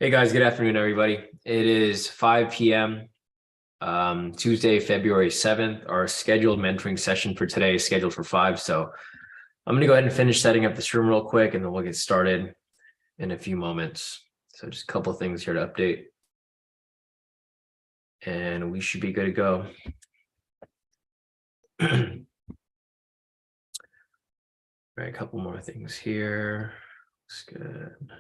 Hey guys, good afternoon, everybody. It is 5 p.m. Tuesday, February 7th. Our scheduled mentoring session for today is scheduled for 5. So I'm going to go ahead and finish setting up this room real quick, and then we'll get started in a few moments. So just a couple of things here to update, and we should be good to go. All right, a couple more things here. Looks good.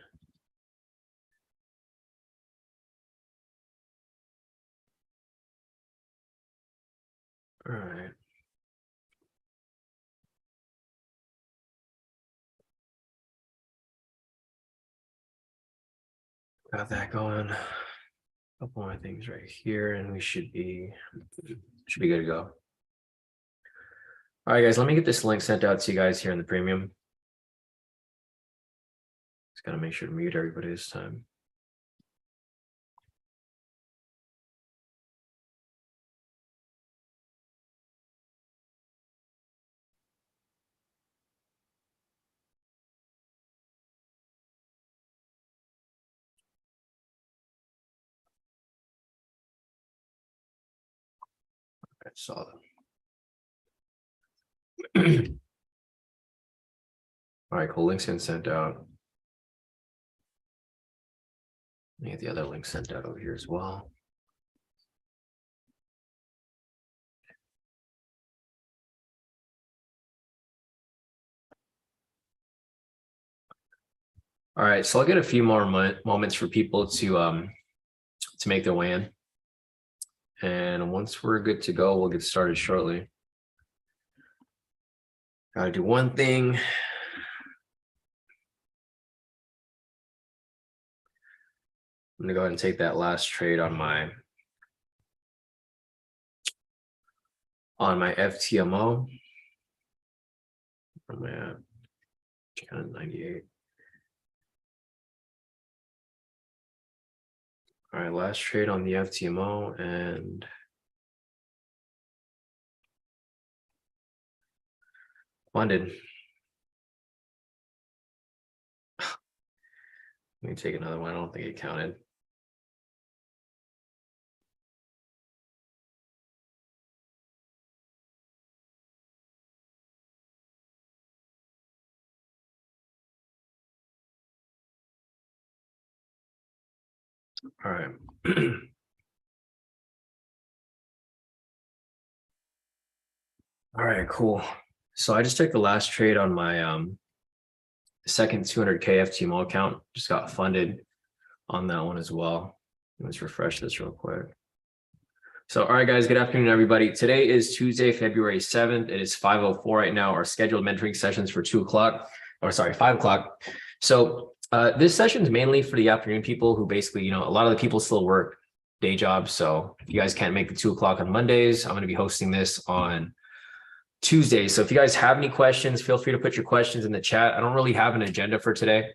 All right. Got that going. A couple more things right here, and we should be good to go. All right, guys, let me get this link sent out to you guys here in the premium. Just gotta make sure to mute everybody this time. I saw that. All right, cool. Links been sent out. Let me get the other link sent out over here as well. All right, so I'll get a few more moments for people to make their way in. And once we're good to go, we'll get started shortly. Gotta do one thing. I'm gonna go ahead and take that last trade on my FTMO. Where am I at? 98. All right, last trade on the FTMO and funded. Let me take another one. I don't think it counted. All right. All right, cool. So I just took the last trade on my second 200K FTMO account. Just got funded on that one as well. Let's refresh this real quick. So, all right, guys, good afternoon, everybody. Today is Tuesday, February 7th. It is 5:04 right now. Our scheduled mentoring sessions for 5 o'clock. So this session is mainly for the afternoon people who basically, a lot of the people still work day jobs. So if you guys can't make the 2 o'clock on Mondays, I'm going to be hosting this on Tuesday. So if you guys have any questions, feel free to put your questions in the chat. I don't really have an agenda for today.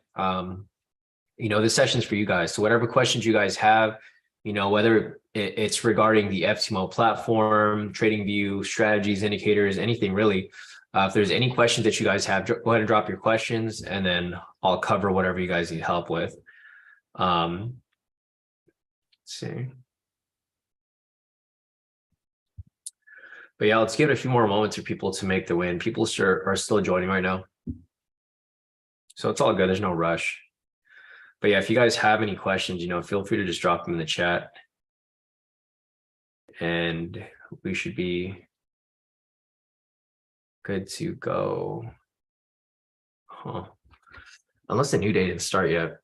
This session's for you guys. So whatever questions you guys have, whether it's regarding the FTMO platform, trading view, strategies, indicators, anything really. If there's any questions that you guys have, go ahead and drop your questions, and then I'll cover whatever you guys need help with. Let's see. But yeah, let's give it a few more moments for people to make the win. People are still joining right now. So it's all good. There's no rush. But yeah, if you guys have any questions, feel free to just drop them in the chat. And we should be good to go. Unless the new day didn't start yet.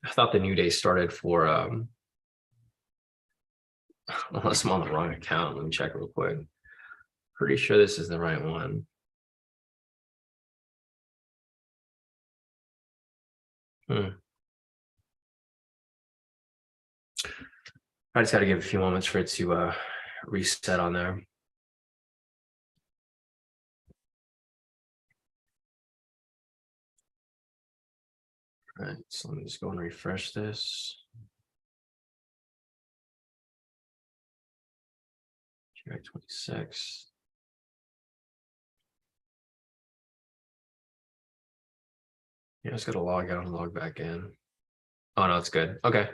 I thought the new day started for unless I'm on the wrong account. Let me check real quick. Pretty sure this is the right one. I just got to give a few moments for it to reset on there. All right, so let me just go and refresh this. GI 26. Yeah, I just got to log out and log back in. Oh no, it's good. Okay,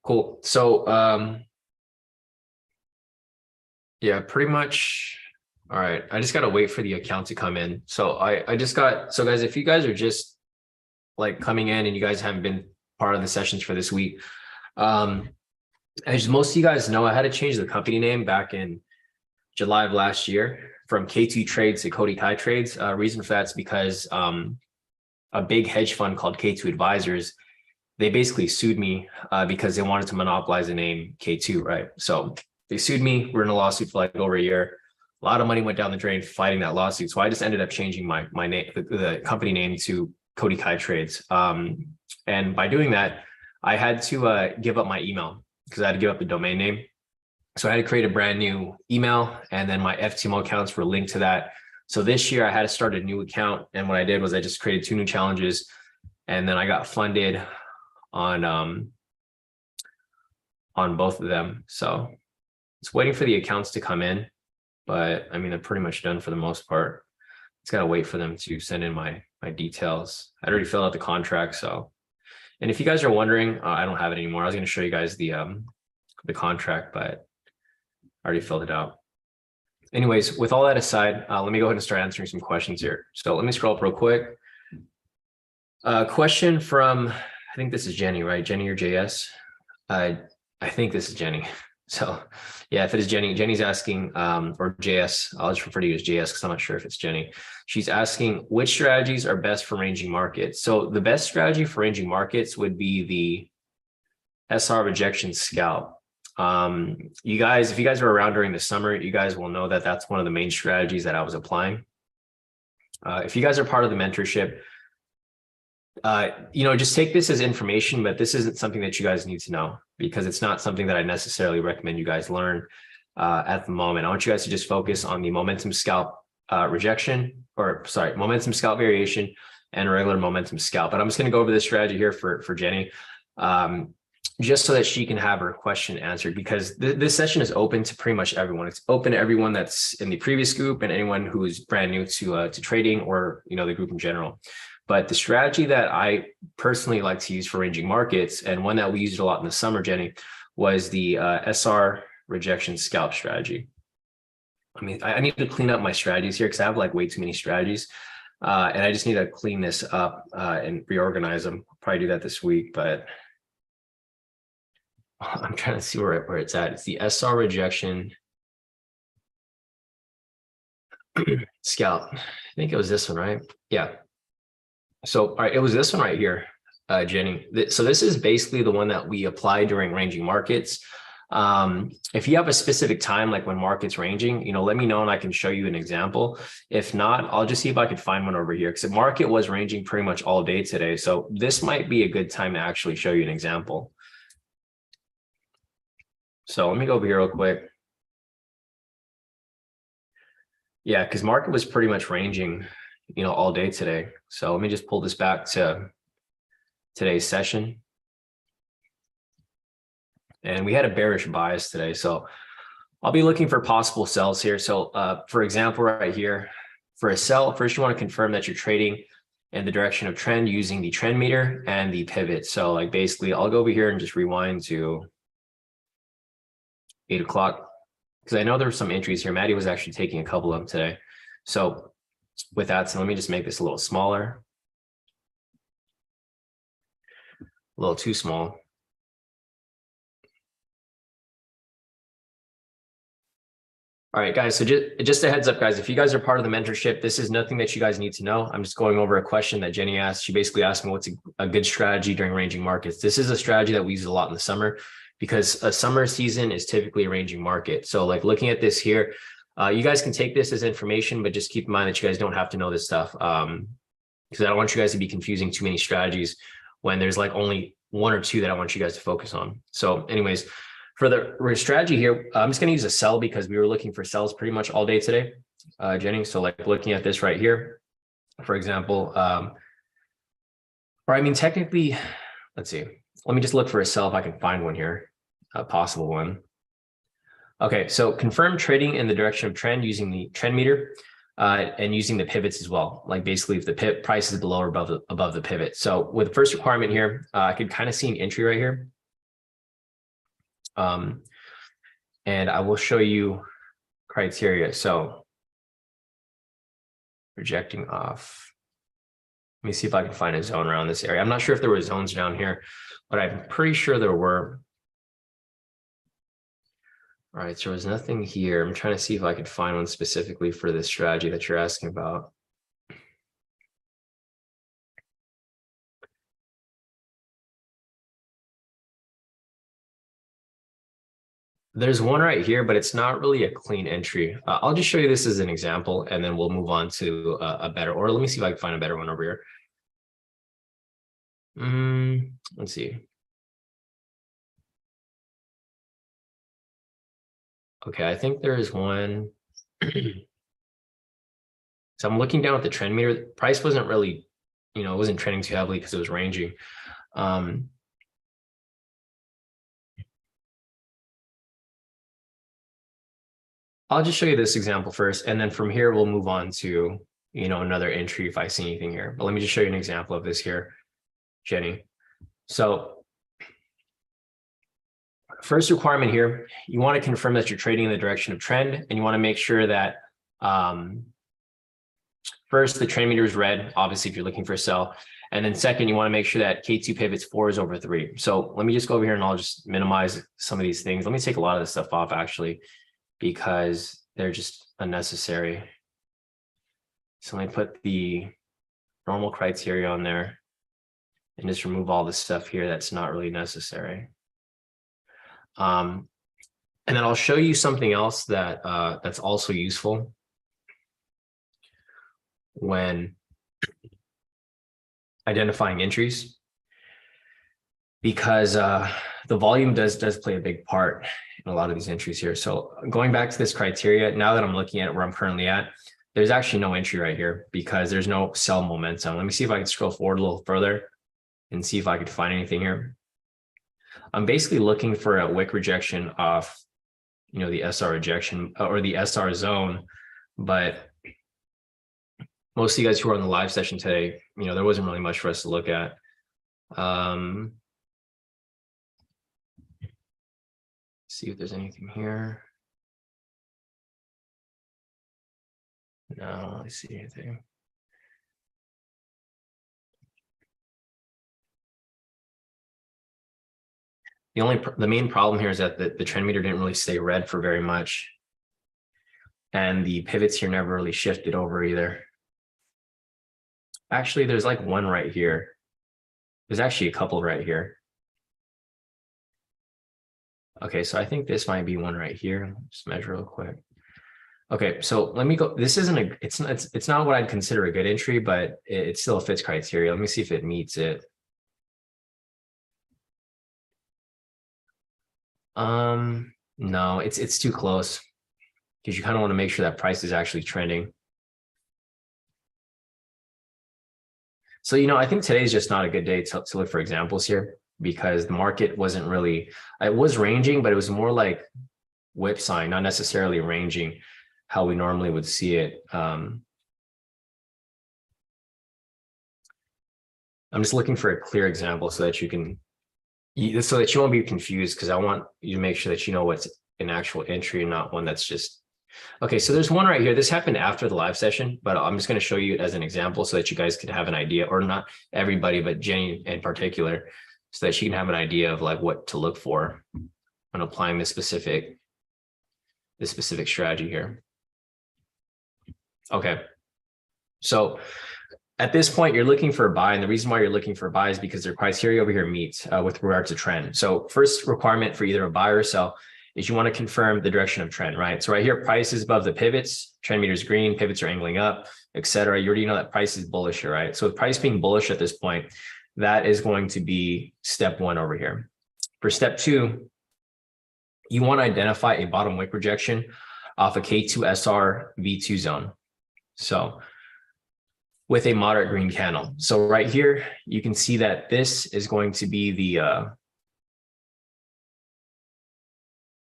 cool. So yeah, pretty much. All right, I just gotta wait for the account to come in. So I just got, so guys, if you guys are just like coming in and you guys haven't been part of the sessions for this week, as most of you guys know, I had to change the company name back in July of last year from K2 Trades to Kodi Trades. Reason for that's because a big hedge fund called K2 Advisors, they basically sued me because they wanted to monopolize the name K2, right? So they sued me. We're in a lawsuit for like over a year. A lot of money went down the drain fighting that lawsuit. So I just ended up changing my name, the company name, to Kodi Trades. And by doing that, I had to give up my email because I had to give up the domain name. So I had to create a brand new email, and then my FTMO accounts were linked to that. So this year I had to start a new account. And what I did was I just created 2 new challenges, and then I got funded on both of them. So it's waiting for the accounts to come in, but I mean, they're pretty much done for the most part. It's got to wait for them to send in my details. I already filled out the contract. So, and if you guys are wondering, I don't have it anymore. I was going to show you guys the contract, but I already filled it out. Anyways, with all that aside, let me go ahead and start answering some questions here. So let me scroll up real quick. Question from, I think this is Jenny, right? Jenny or JS? I think this is Jenny. So yeah, if it is Jenny, Jenny's asking, or JS, I'll just refer to you as JS because I'm not sure if it's Jenny. She's asking which strategies are best for ranging markets. So the best strategy for ranging markets would be the SR rejection scalp. You guys, if you guys were around during the summer, you guys will know that that's one of the main strategies that I was applying. If you guys are part of the mentorship, just take this as information, but this isn't something that you guys need to know because it's not something that I necessarily recommend you guys learn at the moment. I want you guys to just focus on the momentum scalp momentum scalp variation and regular momentum scalp. But I'm just going to go over this strategy here for Jenny, just so that she can have her question answered, because this session is open to pretty much everyone. It's open to everyone that's in the previous group and anyone who is brand new to trading, or the group in general. But the strategy that I personally like to use for ranging markets, and one that we used a lot in the summer, Jenny, was the SR rejection scalp strategy. I mean, I need to clean up my strategies here because I have like way too many strategies. And I just need to clean this up and reorganize them. I'll probably do that this week, but I'm trying to see where it's at. It's the SR rejection scalp. I think it was this one, right? Yeah. So, all right, it was this one right here, Jenny. So this is basically the one that we apply during ranging markets. If you have a specific time, like when market's ranging, let me know and I can show you an example. If not, I'll just see if I can find one over here, because the market was ranging pretty much all day today. So this might be a good time to actually show you an example. So let me go over here real quick. Yeah, because market was pretty much ranging, all day today. So let me just pull this back to today's session. And we had a bearish bias today. So I'll be looking for possible sells here. So for example, right here, for a sell, first you want to confirm that you're trading in the direction of trend using the trend meter and the pivot. So like basically I'll go over here and just rewind to 8 o'clock, because I know there were some entries here. Maddie was actually taking a couple of them today. So with that, so let me just make this a little smaller. A little too small. All right, guys, so just a heads up, guys, if you guys are part of the mentorship, this is nothing that you guys need to know. I'm just going over a question that Jenny asked. She basically asked me what's a good strategy during ranging markets. This is a strategy that we use a lot in the summer, because a summer season is typically a ranging market. So like looking at this here, you guys can take this as information, but just keep in mind that you guys don't have to know this stuff, because I don't want you guys to be confusing too many strategies when there's like only 1 or 2 that I want you guys to focus on. So anyways, for the strategy here, I'm just going to use a sell because we were looking for sells pretty much all day today, Jenny. So like looking at this right here, for example, or I mean, technically, let's see, let me just look for a sell if I can find one here, a possible one. Okay, so confirm trading in the direction of trend using the trend meter. and using the pivots as well. Like basically if the price is below or above the pivot. So with the first requirement here, I could kind of see an entry right here. And I will show you criteria. So rejecting off. Let me see if I can find a zone around this area. I'm not sure if there were zones down here, but I'm pretty sure there were. All right, so there's nothing here. I'm trying to see if I could find one specifically for this strategy that you're asking about. There's one right here, but it's not really a clean entry. I'll just show you this as an example, and then we'll move on to a better, or let me see if I can find a better one over here. Let's see. Okay, I think there is one. So I'm looking down at the trend meter. The price wasn't really, it wasn't trending too heavily because it was ranging. I'll just show you this example first, and then from here we'll move on to, another entry if I see anything here. But let me just show you an example of this here, Jenny. So first requirement here, you want to confirm that you're trading in the direction of trend, and you want to make sure that first the trend meter is red, obviously if you're looking for a sell. And then second, you want to make sure that K2 pivots 4 is over 3. So let me just go over here and I'll just minimize some of these things. Let me take a lot of this stuff off actually, because they're just unnecessary. So let me put the normal criteria on there and just remove all this stuff here that's not really necessary. And then I'll show you something else that that's also useful when identifying entries, because the volume does play a big part in a lot of these entries here. So going back to this criteria, now that I'm looking at where I'm currently at, there's actually no entry right here because there's no sell momentum. Let me see if I can scroll forward a little further and see if I could find anything here. I'm basically looking for a wick rejection off, the SR rejection or the SR zone, but most of you guys who are on the live session today, there wasn't really much for us to look at. See if there's anything here. No, I don't really see anything. The main problem here is that the trend meter didn't really stay red for very much. And the pivots here never really shifted over either. Actually, there's like one right here. There's actually a couple right here. Okay, so I think this might be one right here. Just measure real quick. Okay, so let me go. This isn't it's not what I'd consider a good entry, but it still fits criteria. Let me see if it meets it. No, it's too close because you kind of want to make sure that price is actually trending. So, I think today is just not a good day to look for examples here because the market wasn't really, it was ranging, but it was more like whipsawing, not necessarily ranging how we normally would see it. I'm just looking for a clear example so that you won't be confused, because I want you to make sure that you know what's an actual entry and not one that's just. Okay, so there's one right here. This happened after the live session, but I'm just going to show you as an example so that you guys could have an idea, or not everybody, but Jenny in particular, so that she can have an idea of like what to look for when applying this specific strategy here. Okay, so at this point, you're looking for a buy, and the reason why you're looking for a buy is because their criteria over here meets with regard to trend. So first requirement for either a buy or a sell is you want to confirm the direction of trend, right? So right here, price is above the pivots, trend meter is green, pivots are angling up, etc. You already know that price is bullish here, right? So with price being bullish at this point, that is going to be step one over here. For step two, you want to identify a bottom wick rejection off a K2SR V2 zone. So with a moderate green candle. So right here, you can see that this is going to be the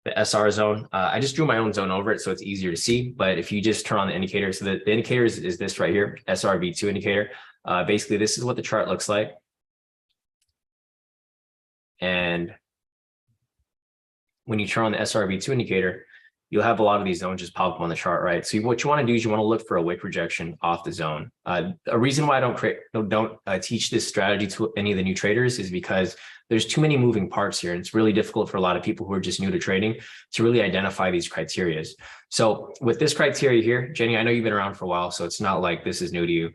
the SR zone. I just drew my own zone over it, so it's easier to see. But if you just turn on the indicator, so the indicator is this right here, SRV2 indicator. Basically, this is what the chart looks like. And when you turn on the SRV2 indicator, you'll have a lot of these zones just pop up on the chart, right? So what you want to do is you want to look for a wick rejection off the zone. A reason why I don't teach this strategy to any of the new traders is because there's too many moving parts here. And it's really difficult for a lot of people who are just new to trading to really identify these criteria. So with this criteria here, Jenny, I know you've been around for a while, so it's not like this is new to you.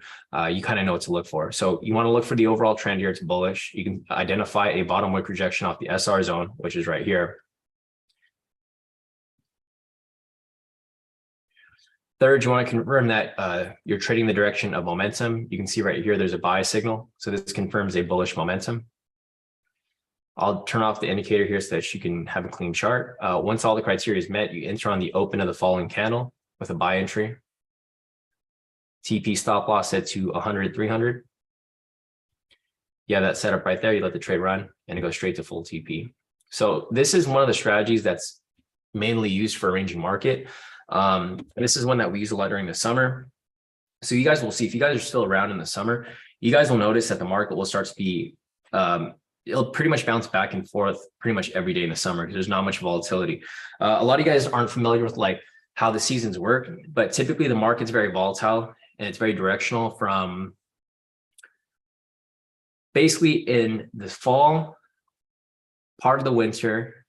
You kind of know what to look for. So you want to look for the overall trend here. It's bullish. You can identify a bottom wick rejection off the SR zone, which is right here. Third, you want to confirm that you're trading the direction of momentum. You can see right here, there's a buy signal. So this confirms a bullish momentum. I'll turn off the indicator here so that you can have a clean chart. Once all the criteria is met, you enter on the open of the following candle with a buy entry. TP stop loss set to 100, 300. You have that set up right there. You let the trade run and it goes straight to full TP. So this is one of the strategies that's mainly used for arranging market. And this is one that we use a lot during the summer. So you guys will see, if you guys are still around in the summer, you guys will notice that the market will start to be, it'll pretty much bounce back and forth pretty much every day in the summer because there's not much volatility. A lot of you guys aren't familiar with like how the seasons work, but typically the market's very volatile and it's very directional from basically in the fall, part of the winter,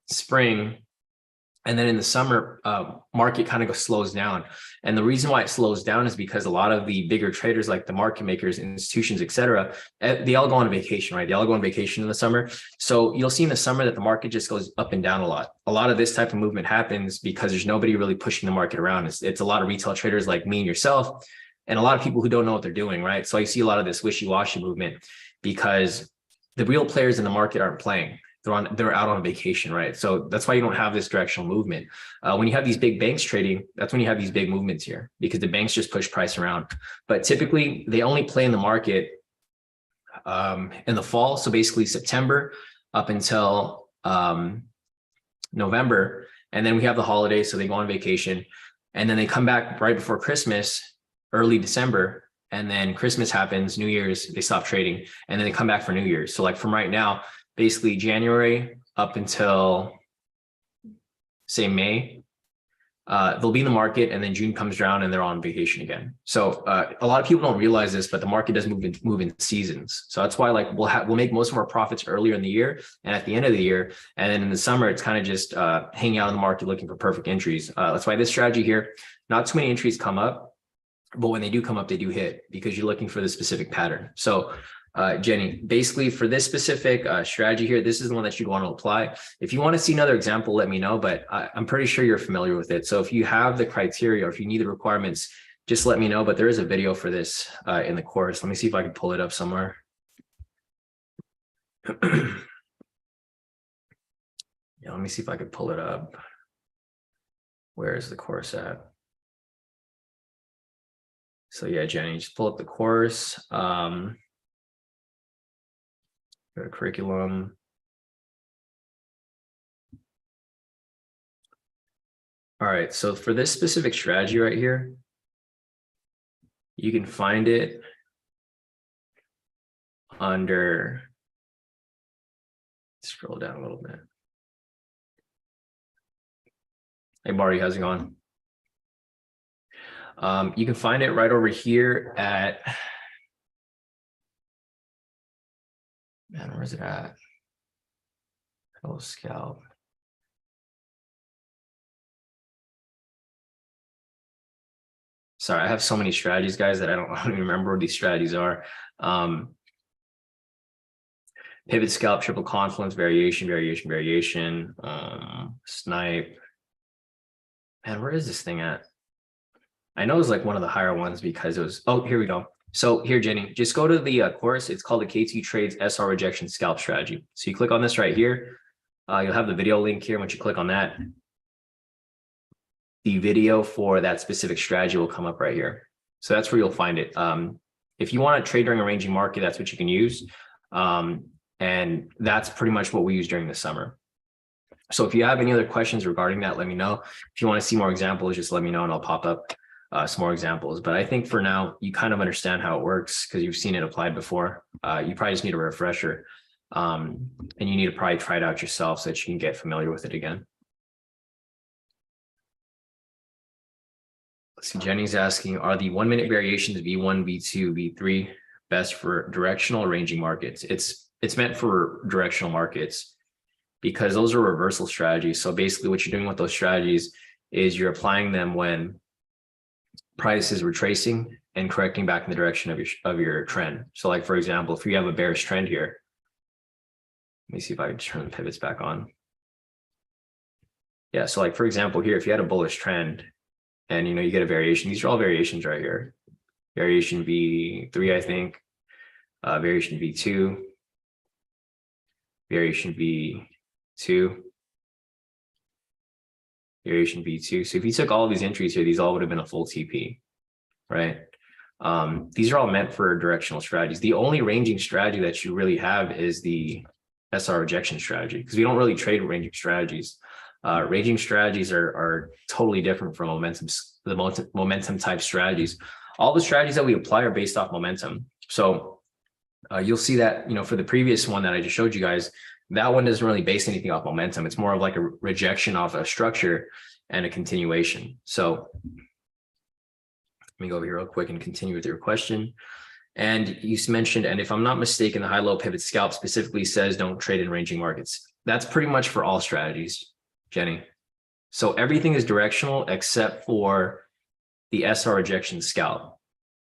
spring, and then in the summer, market kind of slows down. And the reason why it slows down is because a lot of the bigger traders, like the market makers, institutions, et cetera, they all go on vacation, right? They all go on vacation in the summer. So you'll see in the summer that the market just goes up and down a lot. A lot of this type of movement happens because there's nobody really pushing the market around. It's a lot of retail traders like me and yourself, and a lot of people who don't know what they're doing, right? So I see a lot of this wishy-washy movement because the real players in the market aren't playing. They're out on vacation, right? So that's why you don't have this directional movement. When you have these big banks trading, that's when you have these big movements here because the banks just push price around. But typically they only play in the market in the fall. So basically September up until November. And then we have the holidays. So they go on vacation and then they come back right before Christmas, early December. And then Christmas happens, New Year's, they stop trading and then they come back for New Year's. So like from right now, basically January up until say May, they'll be in the market and then June comes around and they're on vacation again. So a lot of people don't realize this, but the market does move in seasons. So that's why like we'll make most of our profits earlier in the year and at the end of the year. And then in the summer, it's kind of just hanging out in the market looking for perfect entries. That's why this strategy here, not too many entries come up, but when they do come up, they do hit because you're looking for the specific pattern. So Jenny, basically for this specific strategy here, this is the one that you'd want to apply. If you want to see another example, let me know, but I'm pretty sure you're familiar with it. So if you have the criteria or if you need the requirements, just let me know. But there is a video for this in the course. Let me see if I can pull it up somewhere. Yeah, let me see if I could pull it up. Where is the course at? So yeah, Jenny, just pull up the course. Go to curriculum. All right, so for this specific strategy right here, you can find it under, scroll down a little bit. Hey, Barry, how's it going? You can find it right over here at, man, where's it at? Hello, Scalp. Sorry, I have so many strategies, guys, that I don't even remember what these strategies are. Pivot, scalp, triple confluence, variation, snipe. Man, where is this thing at? I know it's like one of the higher ones because it was, oh, here we go. So here, Jenny, just go to the course. It's called the KT Trades SR Rejection Scalp Strategy. So you click on this right here. You'll have the video link here. Once you click on that, the video for that specific strategy will come up right here. So that's where you'll find it. If you want to trade during a ranging market, that's what you can use. And that's pretty much what we use during the summer. So if you have any other questions regarding that, let me know. If you want to see more examples, just let me know and I'll pop up some more examples. But I think for now, you kind of understand how it works because you've seen it applied before. You probably just need a refresher, and you need to probably try it out yourself so that you can get familiar with it again. Let's see, Jenny's asking, are the 1 minute variations V1, V2, V3 best for directional ranging markets? It's meant for directional markets because those are reversal strategies. So basically what you're doing with those strategies is you're applying them when price is retracing and correcting back in the direction of your trend. So like, for example, if you have a bearish trend here, let me see if I can turn the pivots back on. Yeah, so like, for example, here, if you had a bullish trend and, you get a variation, these are all variations right here. Variation V3, I think, variation V2, variation V2, variation V2. So if you took all of these entries here, these all would have been a full TP, right? These are all meant for directional strategies. The only ranging strategy that you really have is the SR rejection strategy because we don't really trade ranging strategies. Ranging strategies are totally different from the momentum type strategies. All the strategies that we apply are based off momentum. So you'll see that, for the previous one that I just showed you guys, that one doesn't really base anything off momentum. It's more of like a rejection off a structure and a continuation. So let me go over here real quick and continue with your question. And you mentioned, and if I'm not mistaken, the high-low pivot scalp specifically says don't trade in ranging markets. That's pretty much for all strategies, Jenny. So everything is directional except for the SR rejection scalp.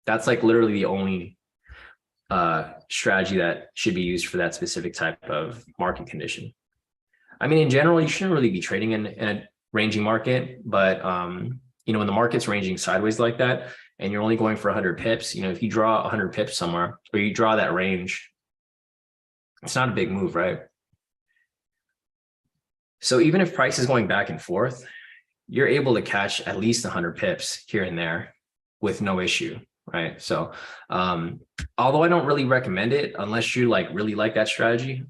That's like literally the only strategy that should be used for that specific type of market condition. I mean, in general, you shouldn't really be trading in a ranging market, but when the market's ranging sideways like that, and you're only going for 100 pips, if you draw 100 pips somewhere, or you draw that range, it's not a big move, right? So even if price is going back and forth, you're able to catch at least 100 pips here and there with no issue, right? So although I don't really recommend it unless you really like that strategy,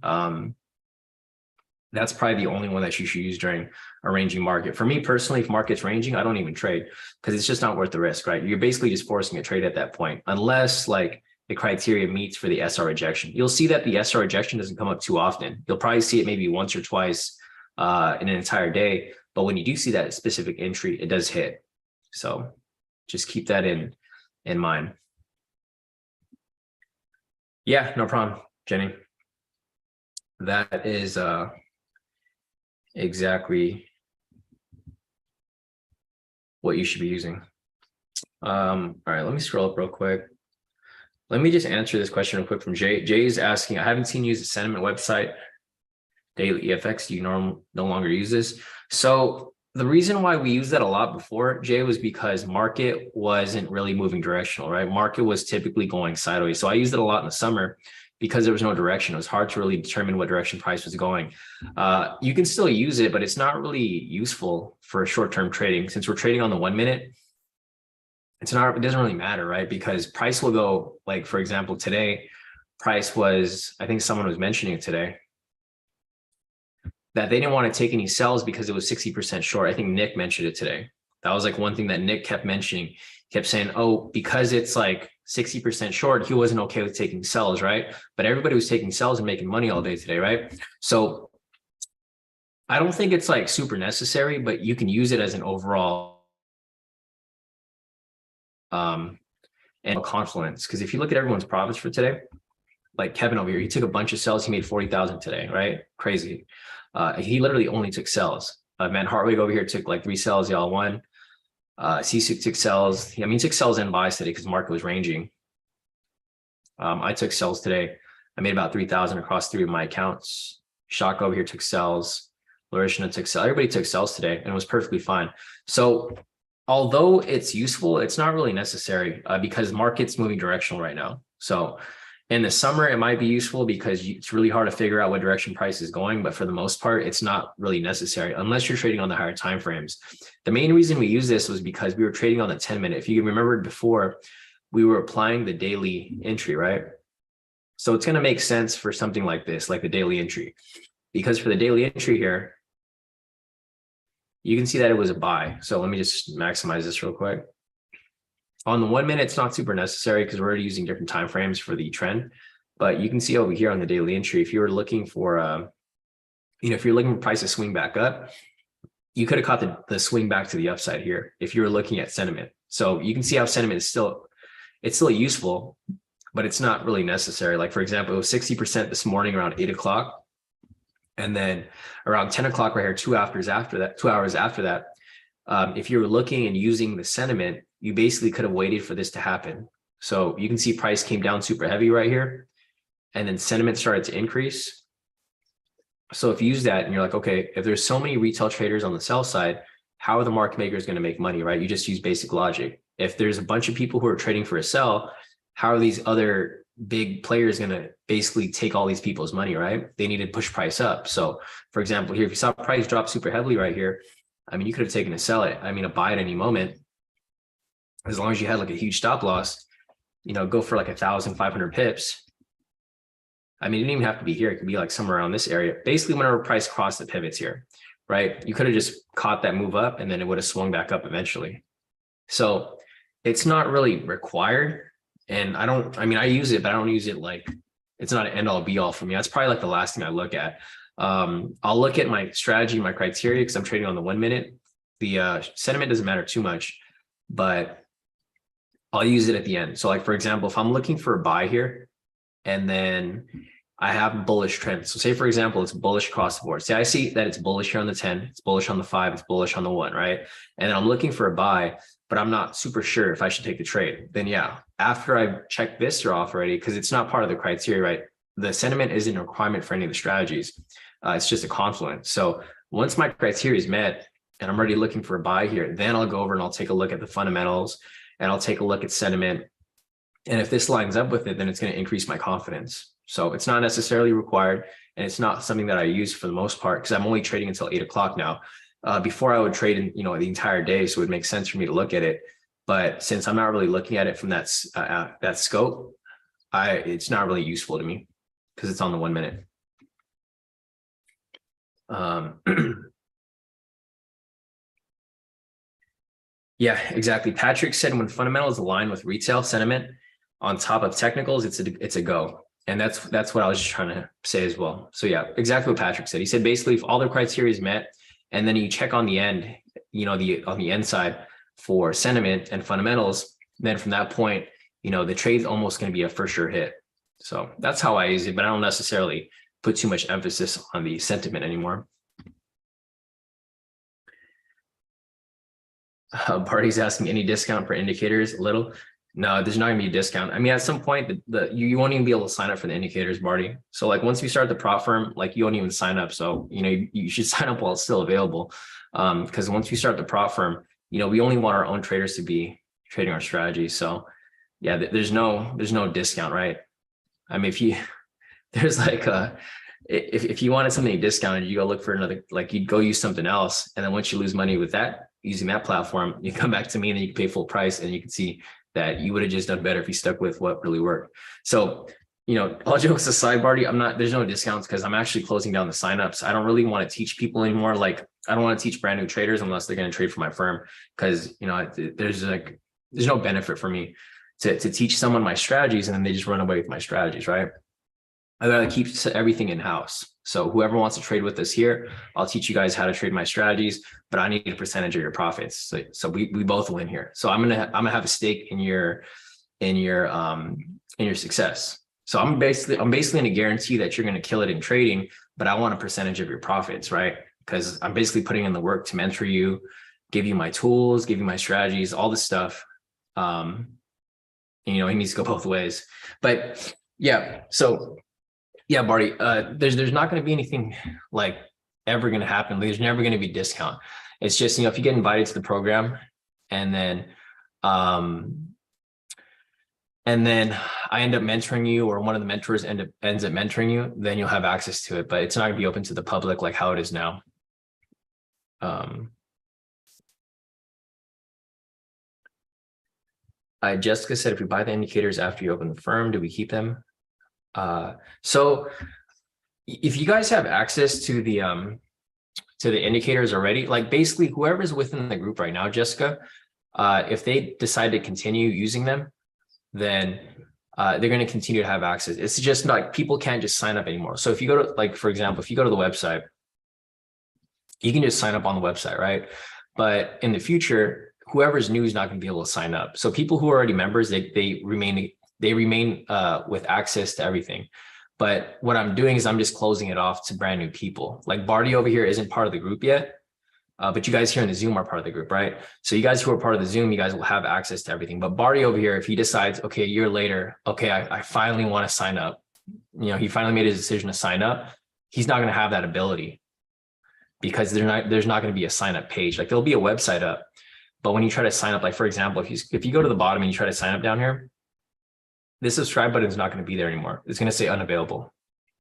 that's probably the only one that you should use during a ranging market. For me personally, if market's ranging, I don't even trade because it's just not worth the risk, right? You're basically just forcing a trade at that point, unless the criteria meets for the SR rejection. You'll see that the SR rejection doesn't come up too often. You'll probably see it maybe once or twice in an entire day. But when you do see that specific entry, it does hit. So just keep that in mind. Yeah, no problem, Jenny. That is exactly what you should be using. All right, let me scroll up real quick. Let me just answer this question real quick from Jay. Jay is asking, I haven't seen you use the sentiment website, Daily EFX. Do you no longer use this? So the reason why we used that a lot before, Jay, was because market wasn't really moving directional, right? Market was typically going sideways. So I used it a lot in the summer because there was no direction. It was hard to really determine what direction price was going. You can still use it, but it's not really useful for short-term trading. Since we're trading on the 1 minute, it doesn't really matter, right? Because price will go, for example, today, price was, I think someone was mentioning it today, that they didn't want to take any sells because it was 60% short. I think Nick mentioned it today. That was one thing that Nick kept mentioning. He kept saying, oh, because it's 60% short, he wasn't okay with taking sells, right? But everybody was taking sells and making money all day today, right? So I don't think it's super necessary, but you can use it as an overall and confluence. Because if you look at everyone's profits for today, like Kevin over here, he took a bunch of sells. He made 40,000 today, right? Crazy. He literally only took sells. Man, Hartwig over here took 3 sells, y'all won. Sisuk took sells. He took sells and buys today because the market was ranging. I took sells today. I made about 3,000 across 3 of my accounts. Shaka over here took sells. Larishna took sells. Everybody took sells today and it was perfectly fine. So although it's useful, it's not really necessary because market's moving directional right now. So in the summer, it might be useful because it's really hard to figure out what direction price is going. But for the most part, it's not really necessary unless you're trading on the higher time frames. The main reason we use this was because we were trading on the 10 minute. If you remembered before, we were applying the daily entry, right? So it's going to make sense for something like this, like the daily entry, because for the daily entry here, you can see that it was a buy. So let me just maximize this real quick. On the 1 minute, it's not super necessary because we're already using different time frames for the trend. But you can see over here on the daily entry, if you were looking for, if you're looking for price to swing back up, you could have caught the swing back to the upside here if you were looking at sentiment. So you can see how sentiment is still useful, but it's not really necessary. Like, for example, it was 60% this morning around 8 o'clock. And then around 10 o'clock right here, 2 hours after that, if you were looking and using the sentiment, you basically could have waited for this to happen. So you can see price came down super heavy right here, and then sentiment started to increase. So if you use that and you're like, okay, if there's so many retail traders on the sell side, how are the market makers going to make money, right? You just use basic logic. If there's a bunch of people who are trading for a sell, how are these other big players going to basically take all these people's money, right? They need to push price up. So for example, here, if you saw price drop super heavily right here, I mean, you could have taken a buy at any moment, as long as you had like a huge stop loss, go for like 1,500 pips. I mean, it didn't even have to be here. It could be like somewhere around this area. Basically, whenever price crossed the pivots here, right? You could have just caught that move up and then it would have swung back up eventually. So it's not really required. And I use it, but I don't use it like, it's not an end all be all for me. That's probably like the last thing I look at. I'll look at my strategy, my criteria, because I'm trading on the 1 minute. The sentiment doesn't matter too much, but I'll use it at the end. So like, for example, if I'm looking for a buy here, and then I have bullish trends. So say, for example, it's bullish across the board. Say I see that it's bullish here on the 10, it's bullish on the 5, it's bullish on the 1, right? And then I'm looking for a buy, but I'm not super sure if I should take the trade. Then yeah, after I check this off already, because it's not part of the criteria, right? The sentiment isn't a requirement for any of the strategies. It's just a confluence. So once my criteria is met and I'm already looking for a buy here, then I'll go over and I'll take a look at the fundamentals and I'll take a look at sentiment. And if this lines up with it, then it's going to increase my confidence. So it's not necessarily required. And it's not something that I use for the most part, because I'm only trading until 8 o'clock now. Before I would trade in, the entire day. So it would make sense for me to look at it. But since I'm not really looking at it from that scope, it's not really useful to me because it's on the 1 minute. Yeah, exactly. Patrick said when fundamentals align with retail sentiment on top of technicals, it's a go. And that's what I was just trying to say as well. So yeah, exactly what Patrick said. He said basically if all the criteria is met, and then you check on the end, on the end side for sentiment and fundamentals, then from that point, the trade's almost going to be a for sure hit. So that's how I use it, but I don't necessarily put too much emphasis on the sentiment anymore. Barty's asking any discount for indicators, a little. No, there's not gonna be a discount. I mean, at some point, you won't even be able to sign up for the indicators, Barty. So like once we start the prop firm, like you won't even sign up. So, you should sign up while it's still available. Because once we start the prop firm, we only want our own traders to be trading our strategy. So yeah, there's no discount, right? I mean, if you wanted something discounted, you go look for another, like you'd go use something else. And then once you lose money with that, using that platform, you come back to me and then you can pay full price and you can see that you would have just done better if you stuck with what really worked. So, all jokes aside, Barty, there's no discounts because I'm actually closing down the signups. I don't really want to teach people anymore. Like I don't want to teach brand new traders unless they're going to trade for my firm. Cause there's no benefit for me to teach someone my strategies and then they just run away with my strategies, right? I'd rather keep everything in-house. So whoever wants to trade with us here, I'll teach you guys how to trade my strategies, but I need a percentage of your profits. So we both win here. So I'm gonna have a stake in your success. So I'm basically gonna guarantee that you're gonna kill it in trading, but I want a percentage of your profits, right? Because I'm basically putting in the work to mentor you, give you my tools, give you my strategies, all this stuff. It needs to go both ways. But yeah, so yeah, Barty, there's not going to be anything like ever going to happen. There's never going to be discount. It's just, if you get invited to the program and then I end up mentoring you or one of the mentors ends up mentoring you, then you'll have access to it, but it's not going to be open to the public like how it is now. Jessica said, if we buy the indicators after you open the firm, do we keep them? So if you guys have access to the to the indicators already, like basically whoever's within the group right now, Jessica, if they decide to continue using them, then they're going to continue to have access. It's just like people can't just sign up anymore. So if you go to, like, for example, if you go to the website, you can just sign up on the website, right? But in the future, whoever's new is not going to be able to sign up. So people who are already members, they remain with access to everything. But what I'm doing is I'm just closing it off to brand new people. Like Barty over here isn't part of the group yet, but you guys here in the Zoom are part of the group, right? So you guys who are part of the Zoom, you guys will have access to everything. But Barty over here, if he decides, okay, a year later, okay, I finally want to sign up, he finally made his decision to sign up, he's not going to have that ability because there's not going to be a sign up page. Like there'll be a website up, but when you try to sign up, like for example, if you go to the bottom and you try to sign up down here, this subscribe button is not going to be there anymore. It's going to say unavailable.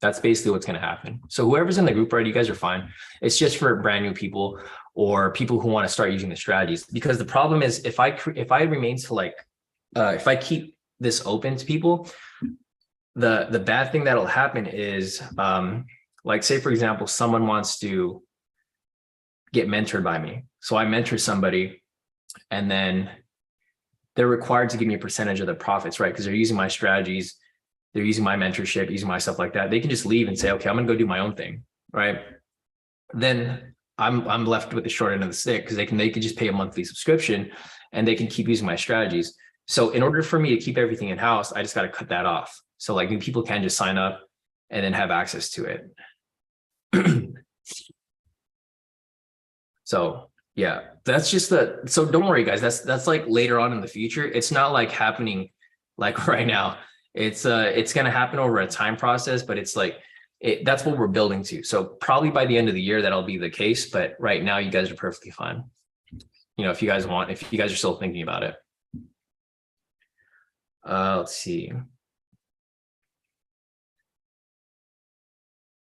That's basically what's going to happen. So whoever's in the group already, you guys are fine. It's just for brand new people or people who want to start using the strategies. Because the problem is if I remain to like, if I keep this open to people, the bad thing that'll happen is like say, for example, someone wants to get mentored by me. So I mentor somebody and then they're required to give me a percentage of the profits, right? Because they're using my strategies, they're using my mentorship, using my stuff like that. They can just leave and say, okay, I'm gonna go do my own thing, right? Then I'm left with the short end of the stick because they can just pay a monthly subscription and they can keep using my strategies. So in order for me to keep everything in-house, I just got to cut that off. So like people can just sign up and then have access to it. So yeah, that's just so don't worry guys, that's like later on in the future. It's not like happening like right now. It's going to happen over a time process, but it's like, that's what we're building to. So probably by the end of the year, that'll be the case. But right now you guys are perfectly fine. If you guys are still thinking about it. Let's see.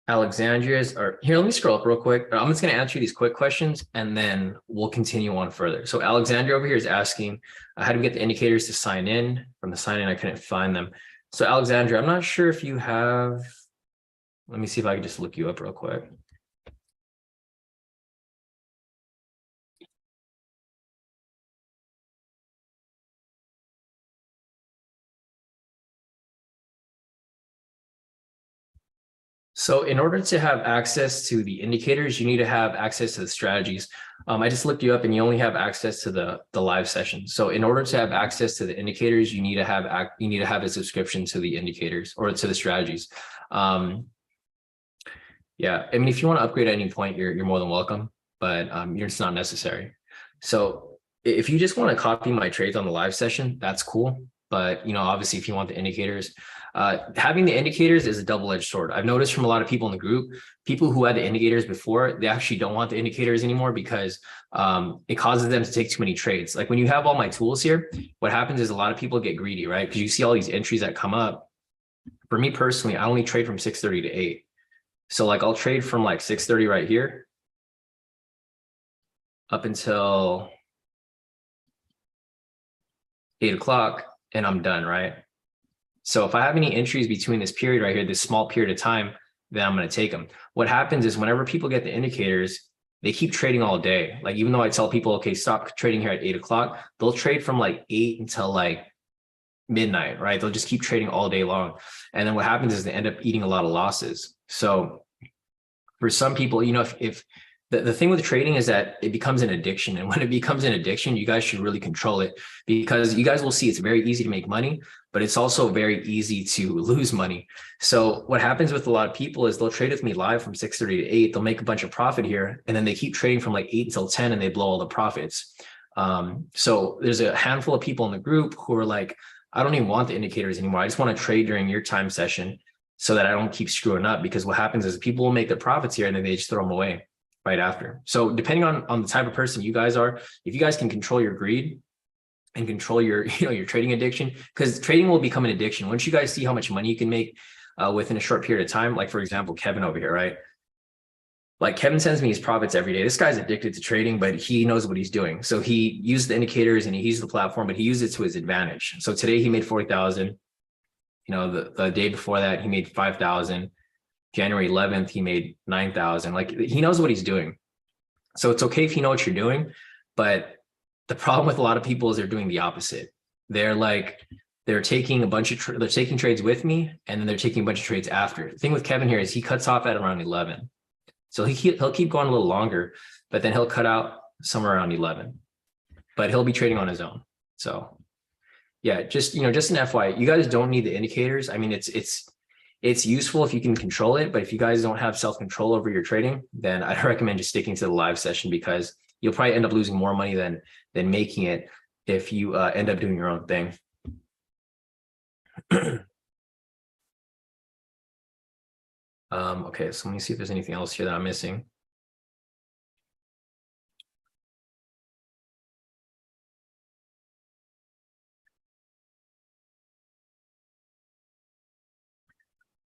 Alexandria's are here. Let me scroll up real quick. I'm just going to answer these quick questions and then we'll continue on further. So Alexandria over here is asking, how do we get the indicators to sign in? From the sign in, I couldn't find them. So Alexandria, I'm not sure if you have, let me see if I can just look you up real quick. So in order to have access to the indicators, you need to have access to the strategies. I just looked you up and you only have access to the live session. So in order to have access to the indicators, you need to have a subscription to the indicators or to the strategies. Yeah, I mean, if you want to upgrade at any point, you're more than welcome, but it's not necessary. So if you just want to copy my trades on the live session, that's cool. But obviously, if you want the indicators, having the indicators is a double-edged sword. I've noticed from a lot of people in the group, people who had the indicators before, they actually don't want the indicators anymore because it causes them to take too many trades. Like when you have all my tools here, what happens is a lot of people get greedy, right? Because you see all these entries that come up. For me personally, I only trade from 6:30 to 8. So like I'll trade from like 6:30 right here up until 8 o'clock and I'm done, right? So if I have any entries between this period right here, this small period of time, then I'm going to take them. What happens is whenever people get the indicators, they keep trading all day. Like even though I tell people, okay, stop trading here at 8 o'clock, they'll trade from like 8 until like midnight, right? They'll just keep trading all day long. And then what happens is they end up eating a lot of losses. So for some people, if the thing with trading is that it becomes an addiction. And when it becomes an addiction, you guys should really control it because you guys will see it's very easy to make money, but it's also very easy to lose money. So what happens with a lot of people is they'll trade with me live from 6:30 to 8. They'll make a bunch of profit here. And then they keep trading from like 8 until 10 and they blow all the profits. So there's a handful of people in the group who are like, I don't even want the indicators anymore. I just want to trade during your time session so that I don't keep screwing up, because what happens is people will make their profits here and then they just throw them away right after. So depending on the type of person you guys are, if you guys can control your greed and control your, your trading addiction, because trading will become an addiction. Once you guys see how much money you can make within a short period of time, like for example, Kevin over here, right? Like Kevin sends me his profits every day. This guy's addicted to trading, but he knows what he's doing. So he used the indicators and he used the platform, but he used it to his advantage. So today he made 40,000. The day before that, he made 5,000. January 11th, he made 9,000. Like he knows what he's doing. So it's okay if you know what you're doing, but the problem with a lot of people is they're doing the opposite. They're taking a bunch of they're taking trades with me, and then they're taking a bunch of trades after. The thing with Kevin here is he cuts off at around 11. So he'll keep going a little longer, but then he'll cut out somewhere around 11. But he'll be trading on his own. So yeah, just an FYI, you guys don't need the indicators. I mean, it's useful if you can control it, but if you guys don't have self-control over your trading, then I'd recommend just sticking to the live session, because you'll probably end up losing more money than making it if you end up doing your own thing. Okay, so let me see if there's anything else here that I'm missing.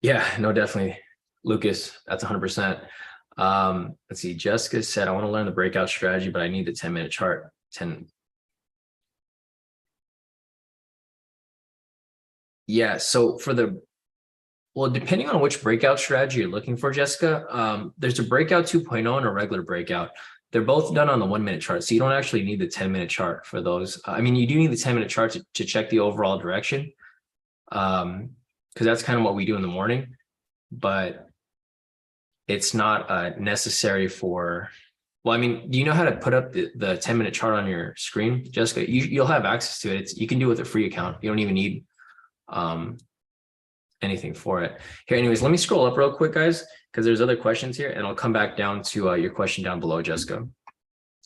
Yeah, no, definitely. Lucas, that's 100%. Let's see. Jessica said, I want to learn the breakout strategy, but I need the 10-minute chart. Yeah, so well, depending on which breakout strategy you're looking for, Jessica, there's a breakout 2.0 and a regular breakout. They're both done on the 1-minute chart, so you don't actually need the 10-minute chart for those. I mean, you do need the 10-minute chart to check the overall direction, because that's kind of what we do in the morning, but it's not necessary for, well, I mean, do you know how to put up the 10-minute chart on your screen, Jessica? You'll have access to it. You can do it with a free account. You don't even need anything for it. Here, anyways, let me scroll up real quick, guys, because there's other questions here, and I'll come back down to your question down below, Jessica.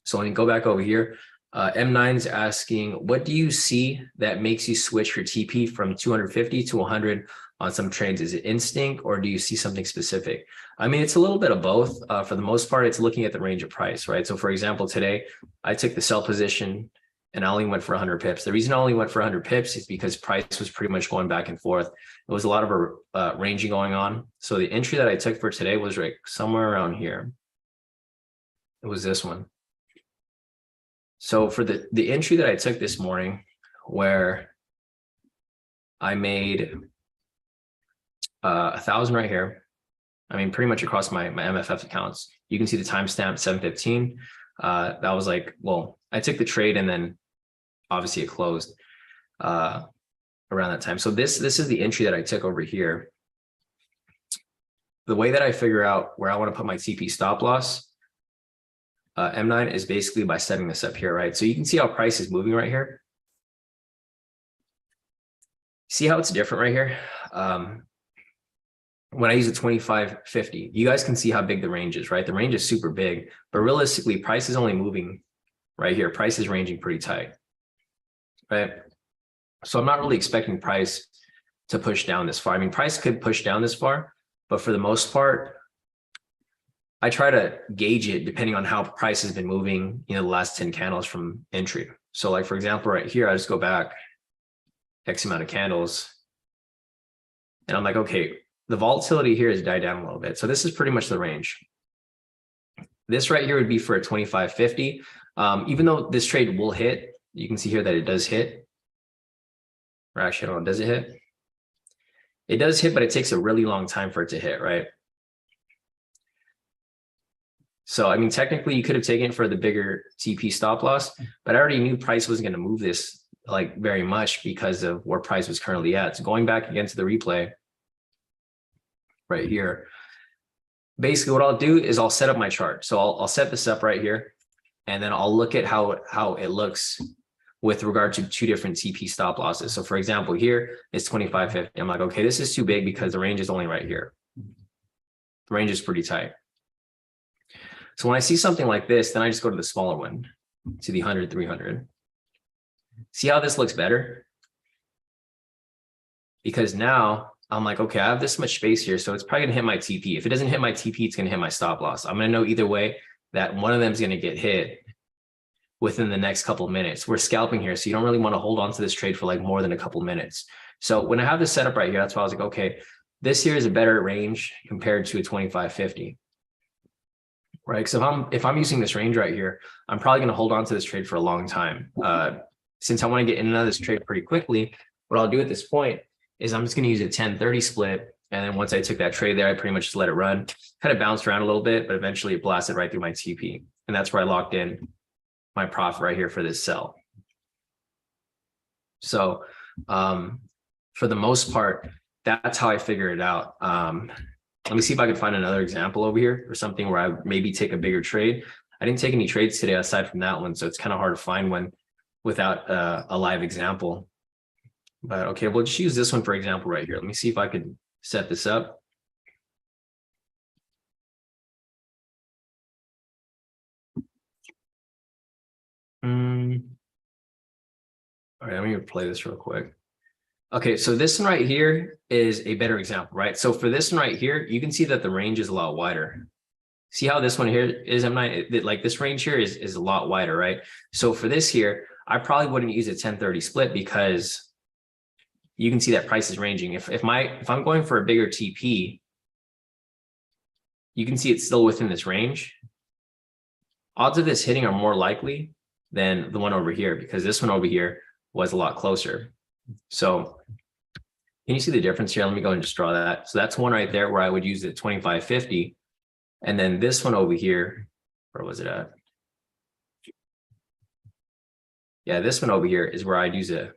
So let me go back over here. M9's asking, what do you see that makes you switch your TP from 250 to 100 on some trades? Is it instinct, or do you see something specific? I mean, it's a little bit of both. For the most part, it's looking at the range of price, right? So for example, today I took the sell position and I only went for 100 pips. The reason I only went for 100 pips is because price was pretty much going back and forth. There was a lot of ranging going on. So the entry that I took for today was right somewhere around here. It was this one. So for the entry that I took this morning, where I made 1,000 right here, I mean, pretty much across my MFF accounts, you can see the timestamp 7:15. That was like, well, I took the trade and then obviously it closed around that time. So this is the entry that I took over here. The way that I figure out where I want to put my TP stop loss, M9, is basically by setting this up here, right? So you can see how price is moving right here. See how it's different right here? When I use a 25.50, you guys can see how big the range is, right? The range is super big, but realistically, price is only moving right here. Price is ranging pretty tight, right? So I'm not really expecting price to push down this far. I mean, price could push down this far, but for the most part, I try to gauge it depending on how price has been moving, the last 10 candles from entry. So like, for example, right here, I just go back X amount of candles and I'm like, okay, the volatility here has died down a little bit. So this is pretty much the range. This right here would be for a 25.50. Even though this trade will hit, you can see here that it does hit. Or actually, I don't know, does it hit? It does hit, but it takes a really long time for it to hit, right? So, I mean, technically you could have taken it for the bigger TP stop loss, but I already knew price wasn't going to move this like very much because of where price was currently at. So going back again to the replay right here, basically what I'll do is I'll set up my chart. So I'll set this up right here, and then I'll look at how it looks with regard to two different TP stop losses. So for example, here it's 25.50. I'm like, okay, this is too big because the range is only right here. The range is pretty tight. So when I see something like this, then I just go to the smaller one, to the 100, 300. See how this looks better? Because now I'm like, okay, I have this much space here, so it's probably gonna hit my TP. If it doesn't hit my TP, it's gonna hit my stop loss. I'm gonna know either way that one of them is gonna get hit within the next couple of minutes. We're scalping here, so you don't really want to hold on to this trade for like more than a couple of minutes. So when I have this set up right here, that's why I was like, okay, this here is a better range compared to a 25.50. Right, so if I'm using this range right here, I'm probably going to hold on to this trade for a long time. Since I want to get in and out of this trade pretty quickly, what I'll do at this point is I'm just going to use a 10-30 split, and then once I took that trade there, I pretty much just let it run. Kind of bounced around a little bit, but eventually it blasted right through my TP. And that's where I locked in my profit right here for this sell. So for the most part, that's how I figure it out. Let me see if I can find another example over here or something where I maybe take a bigger trade. I didn't take any trades today aside from that one, so it's kind of hard to find one without a live example. But okay, we'll just use this one for example right here. Let me see if I could set this up. All right, let me play this real quick. Okay, so this one right here is a better example, right? So for this one right here, you can see that the range is a lot wider. See how this one here is, like this range here is a lot wider, right? So for this here, I probably wouldn't use a 1030 split because you can see that price is ranging. If I'm going for a bigger TP, you can see it's still within this range. Odds of this hitting are more likely than the one over here because this one over here was a lot closer. So can you see the difference here? Let me go and just draw that. So that's one right there where I would use it 2550. And then this one over here, where was it at? Yeah, this one over here is where I'd use a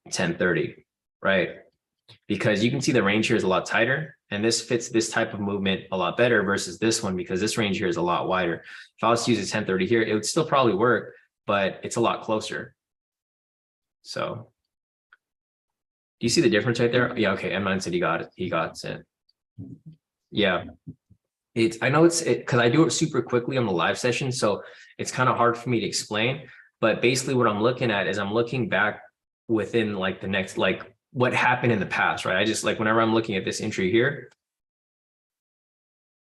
1030, right? Because you can see the range here is a lot tighter and this fits this type of movement a lot better versus this one because this range here is a lot wider. If I was to use a 1030 here, it would still probably work, but it's a lot closer. So do you see the difference right there? Yeah, okay, M9 said he got it. He got it. Yeah, I know it's because I do it super quickly on the live session, so it's kind of hard for me to explain. But basically what I'm looking at is I'm looking back within like the next, like what happened in the past, right? I just like whenever I'm looking at this entry here,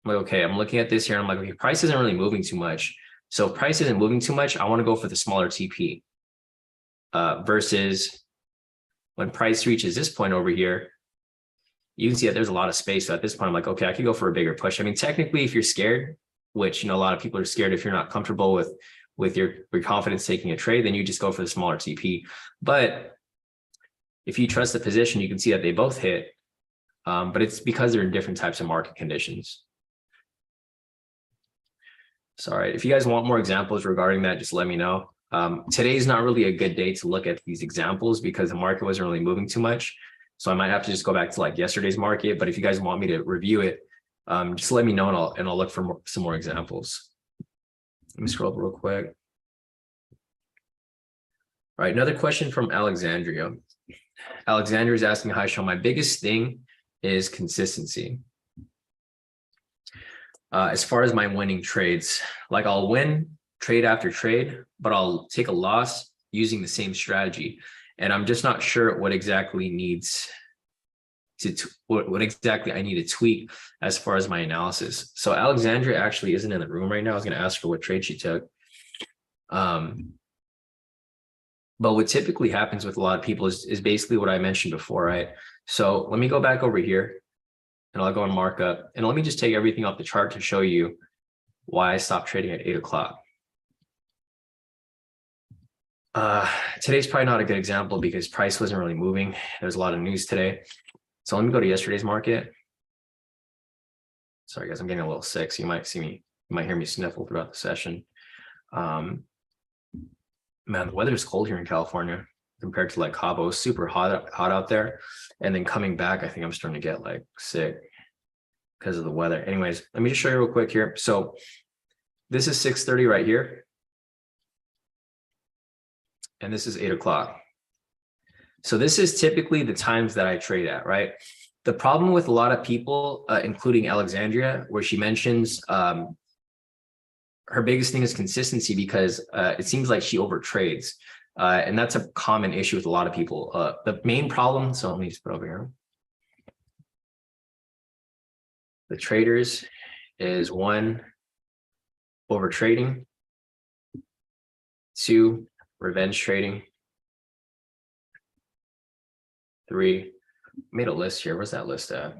I'm like, okay, I'm looking at this here. And I'm like, okay, price isn't really moving too much. So if price isn't moving too much, I want to go for the smaller TP versus when price reaches this point over here, you can see that there's a lot of space. So at this point, I'm like, okay, I could go for a bigger push. I mean, technically, if you're scared, which, you know, a lot of people are scared if you're not comfortable with your confidence taking a trade, then you just go for the smaller TP. But if you trust the position, you can see that they both hit, but it's because they're in different types of market conditions. So, all right, if you guys want more examples regarding that, just let me know. Today's not really a good day to look at these examples because the market wasn't really moving too much. So I might have to just go back to like yesterday's market. But if you guys want me to review it, just let me know and I'll look for some more examples. Let me scroll up real quick. All right, another question from Alexandria. Alexandria is asking, hi, Sean, my biggest thing is consistency. As far as my winning trades, like I'll win trade after trade, but I'll take a loss using the same strategy. And I'm just not sure what exactly needs to, what exactly I need to tweak as far as my analysis. So Alexandria actually isn't in the room right now. I was going to ask her what trade she took. But what typically happens with a lot of people is basically what I mentioned before, right? So let me go back over here and I'll go and mark up and let me just take everything off the chart to show you why I stopped trading at 8 o'clock. Today's probably not a good example because price wasn't really moving. There's a lot of news today. So let me go to yesterday's market. Sorry guys, I'm getting a little sick. So you might hear me sniffle throughout the session. Man, the weather is cold here in California compared to like Cabo. Super hot out there. And then coming back, I think I'm starting to get like sick because of the weather. Anyways, let me just show you real quick here. So this is 6:30 right here. And this is 8 o'clock. So this is typically the times that I trade at, right? The problem with a lot of people, including Alexandria, where she mentions her biggest thing is consistency because it seems like she overtrades. And that's a common issue with a lot of people. The main problem, so let me just put over here. The traders is 1, overtrading, 2, revenge trading, 3, made a list here. Where's that list at?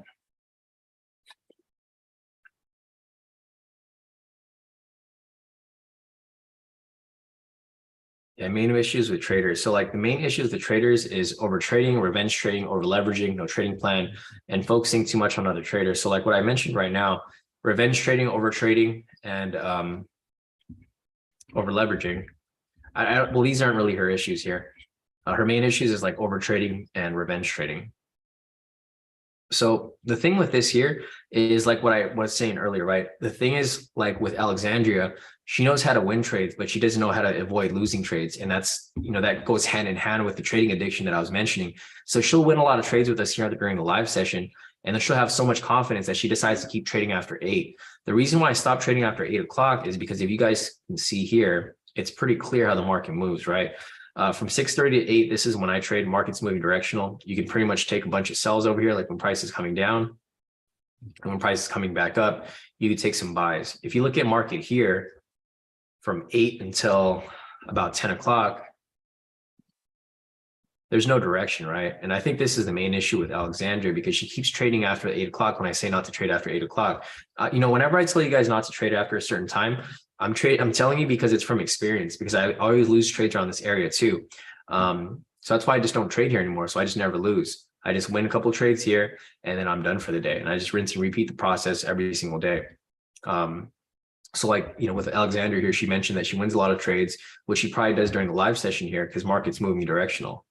Yeah, main issues with traders. So like the main issues with traders is over trading, revenge trading, over leveraging, no trading plan, and focusing too much on other traders. So like what I mentioned right now, revenge trading, over trading, and over leveraging. Well, these aren't really her issues here. Her main issues is like over trading and revenge trading. So the thing with this here is like what I was saying earlier, right? The thing is like with Alexandria, she knows how to win trades, but she doesn't know how to avoid losing trades. And that's, that goes hand in hand with the trading addiction that I was mentioning. So she'll win a lot of trades with us here during the live session. And then she'll have so much confidence that she decides to keep trading after 8. The reason why I stopped trading after 8 o'clock is because if you guys can see here, it's pretty clear how the market moves, right? From 6:30 to 8, this is when I trade. Market's moving directional. You can pretty much take a bunch of sells over here, like when price is coming down. And when price is coming back up, you can take some buys. If you look at market here, from 8 until about 10 o'clock, there's no direction, right? And I think this is the main issue with Alexandria, because she keeps trading after 8 o'clock when I say not to trade after 8 o'clock. Whenever I tell you guys not to trade after a certain time, I'm telling you because it's from experience, because I always lose trades around this area too. So that's why I just don't trade here anymore. So I just never lose. I just win a couple trades here and then I'm done for the day. And I just rinse and repeat the process every single day. So like, with Alexandria here, she mentioned that she wins a lot of trades, which she probably does during the live session here because market's moving directional.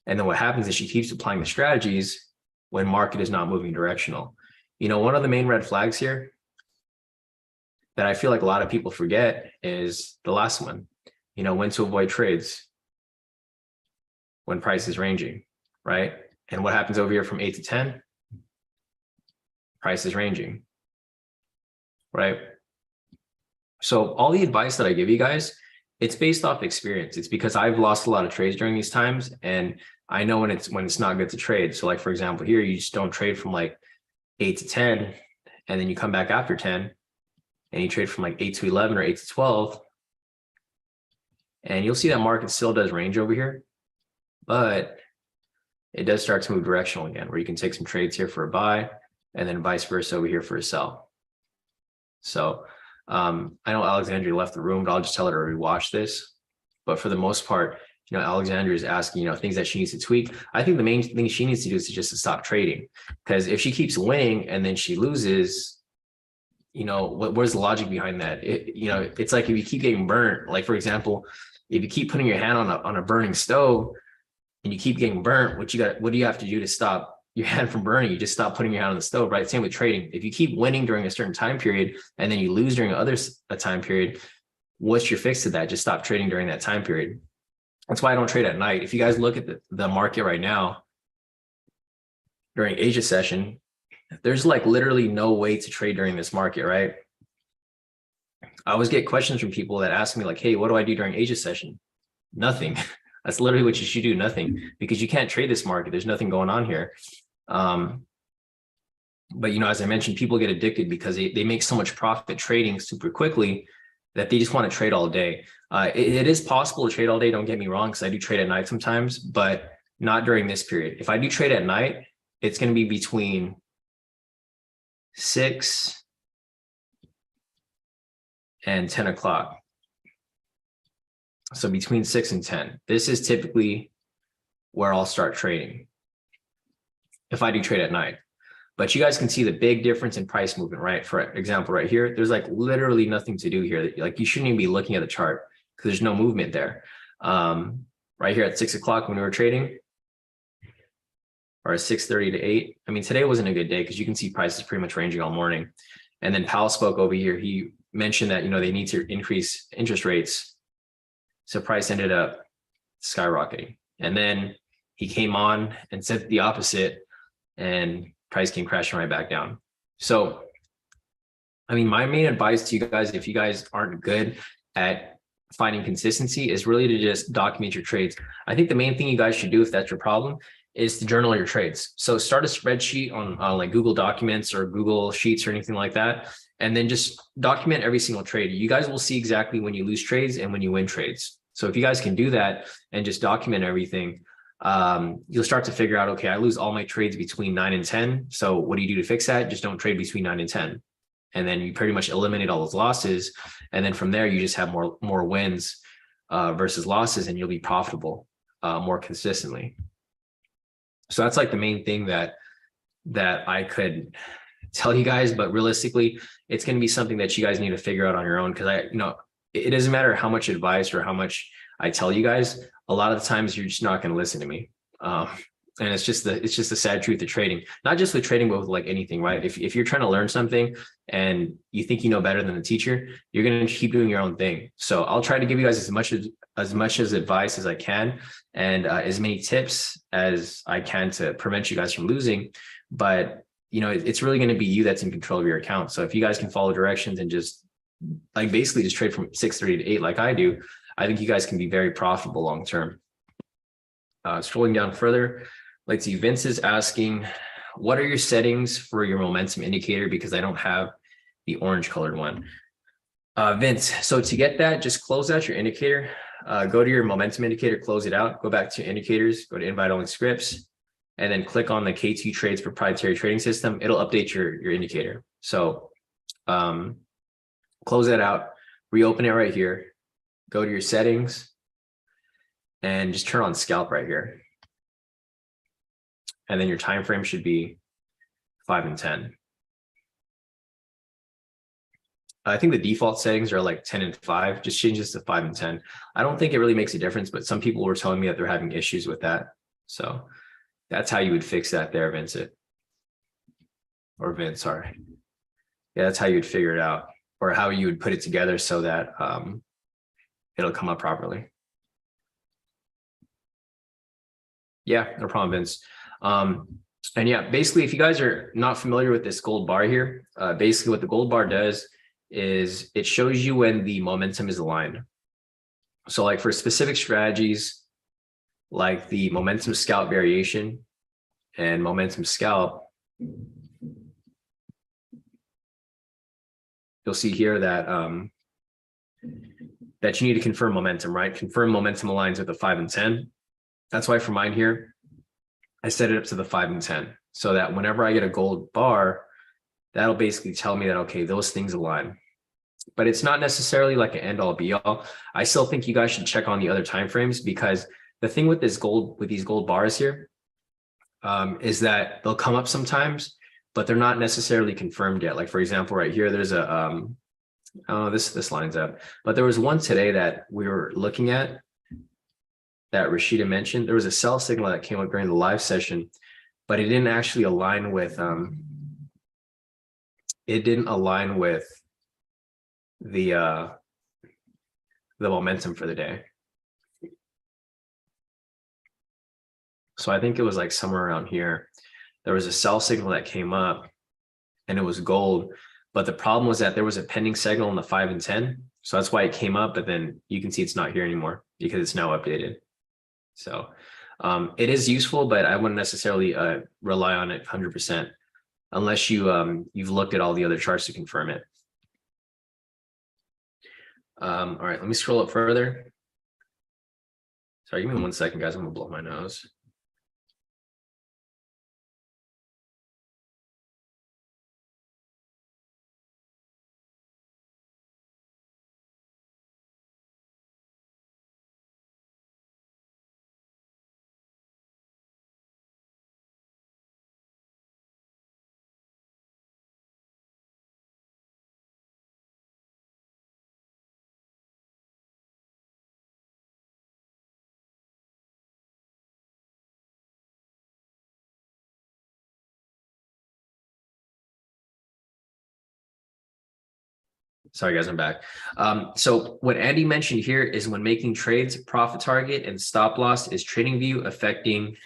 And then what happens is she keeps applying the strategies when market is not moving directional. One of the main red flags here that I feel like a lot of people forget is the last one, when to avoid trades when price is ranging, right? And what happens over here from 8 to 10? Price is ranging, right? So all the advice that I give you guys, it's based off experience. It's because I've lost a lot of trades during these times, and I know when it's not good to trade. So like, for example, here, you just don't trade from like 8 to 10, and then you come back after 10 and you trade from like 8 to 11 or 8 to 12. And you'll see that market still does range over here, but it does start to move directional again, where you can take some trades here for a buy and then vice versa over here for a sell. So I know Alexandria left the room, but I'll just tell her to rewatch this. But for the most part, Alexandria is asking, things that she needs to tweak. I think the main thing she needs to do is just to stop trading, because if she keeps winning and then she loses, where's the logic behind that? It's like if you keep getting burnt, like for example, if you keep putting your hand on a burning stove and you keep getting burnt, what do you have to do to stop your hand from burning? You just stop putting your hand on the stove, right? Same with trading. If you keep winning during a certain time period and then you lose during a time period, what's your fix to that? Just stop trading during that time period. That's why I don't trade at night. If you guys look at the market right now during Asia session, there's like literally no way to trade during this market, right? I always get questions from people that ask me like, hey, what do I do during Asia session? Nothing. That's literally what you should do, nothing, because you can't trade this market. There's nothing going on here. But, as I mentioned, people get addicted because they make so much profit trading super quickly that they just want to trade all day. It is possible to trade all day, don't get me wrong, because I do trade at night sometimes, but not during this period. If I do trade at night, it's going to be between 6 and 10 o'clock. So between 6 and 10, this is typically where I'll start trading if I do trade at night. But you guys can see the big difference in price movement, right? For example, right here, there's like literally nothing to do here. Like you shouldn't even be looking at the chart because there's no movement there. Right here at 6 o'clock when we were trading, or at 6:30 to 8. I mean, today wasn't a good day because you can see prices pretty much ranging all morning. And then Powell spoke over here. He mentioned that, they need to increase interest rates. So price ended up skyrocketing. And then he came on and said the opposite, and price came crashing right back down. So, I mean, my main advice to you guys, if you guys aren't good at finding consistency, is really to just document your trades. I think the main thing you guys should do, if that's your problem, is to journal your trades. So start a spreadsheet on like Google Documents or Google Sheets or anything like that, and then just document every single trade. You guys will see exactly when you lose trades and when you win trades. So if you guys can do that and just document everything, you'll start to figure out, okay, I lose all my trades between 9 and 10. So what do you do to fix that? Just don't trade between 9 and 10. And then you pretty much eliminate all those losses. And then from there, you just have more wins versus losses, and you'll be profitable more consistently. So that's like the main thing that I could tell you guys, but realistically, it's going to be something that you guys need to figure out on your own. Because it doesn't matter how much advice or how much I tell you guys. A lot of the times you're just not going to listen to me. And it's just the sad truth of trading, not just with trading, but with like anything, right? If you're trying to learn something and you think you know better than the teacher, you're going to keep doing your own thing. So I'll try to give you guys as much as advice as I can, and as many tips as I can to prevent you guys from losing. But it's really going to be you that's in control of your account. So if you guys can follow directions and just like basically just trade from 6:30 to 8 like I do, I think you guys can be very profitable long term. Scrolling down further, let's see, Vince is asking, what are your settings for your momentum indicator? Because I don't have the orange colored one. Vince, so to get that, just close out your indicator, go to your momentum indicator, close it out, go back to indicators, go to invite only scripts, and then click on the K2 Trades proprietary trading system. It'll update your indicator. So close that out, reopen it right here, go to your settings, and just turn on scalp right here. And then your time frame should be 5 and 10. I think the default settings are like 10 and 5. Just change this to 5 and 10. I don't think it really makes a difference, but some people were telling me that they're having issues with that. So that's how you would fix that there, Vincent. Or Vince, sorry. Yeah, that's how you would figure it out, or how you would put it together so that it'll come up properly. Yeah, no problem, Vince. And yeah, basically, if you guys are not familiar with this gold bar here, basically what the gold bar does is it shows you when the momentum is aligned. So like for specific strategies, like the momentum scalp variation and momentum scalp, you'll see here that that you need to confirm momentum, right? Confirm momentum aligns with the 5 and 10. That's why for mine here, I set it up to the 5 and 10, so that whenever I get a gold bar, that'll basically tell me that, okay, those things align. But it's not necessarily like an end all be all. I still think you guys should check on the other timeframes, because the thing with these gold bars here is that they'll come up sometimes, but they're not necessarily confirmed yet. Like for example, right here, there's a oh, this lines up, but there was one today that we were looking at that Rashida mentioned. There was a sell signal that came up during the live session, but it didn't actually align with the momentum for the day. So I think it was like somewhere around here. There was a sell signal that came up and it was gold, but the problem was that there was a pending signal on the 5 and 10. So that's why it came up, but then you can see it's not here anymore because it's now updated. So it is useful, but I wouldn't necessarily rely on it 100% unless you've looked at all the other charts to confirm it. All right, let me scroll up further. Sorry, give me 1 second, guys. I'm gonna blow my nose. Sorry, guys, I'm back. So what Andy mentioned here is when making trades, profit target and stop loss, is TradingView affecting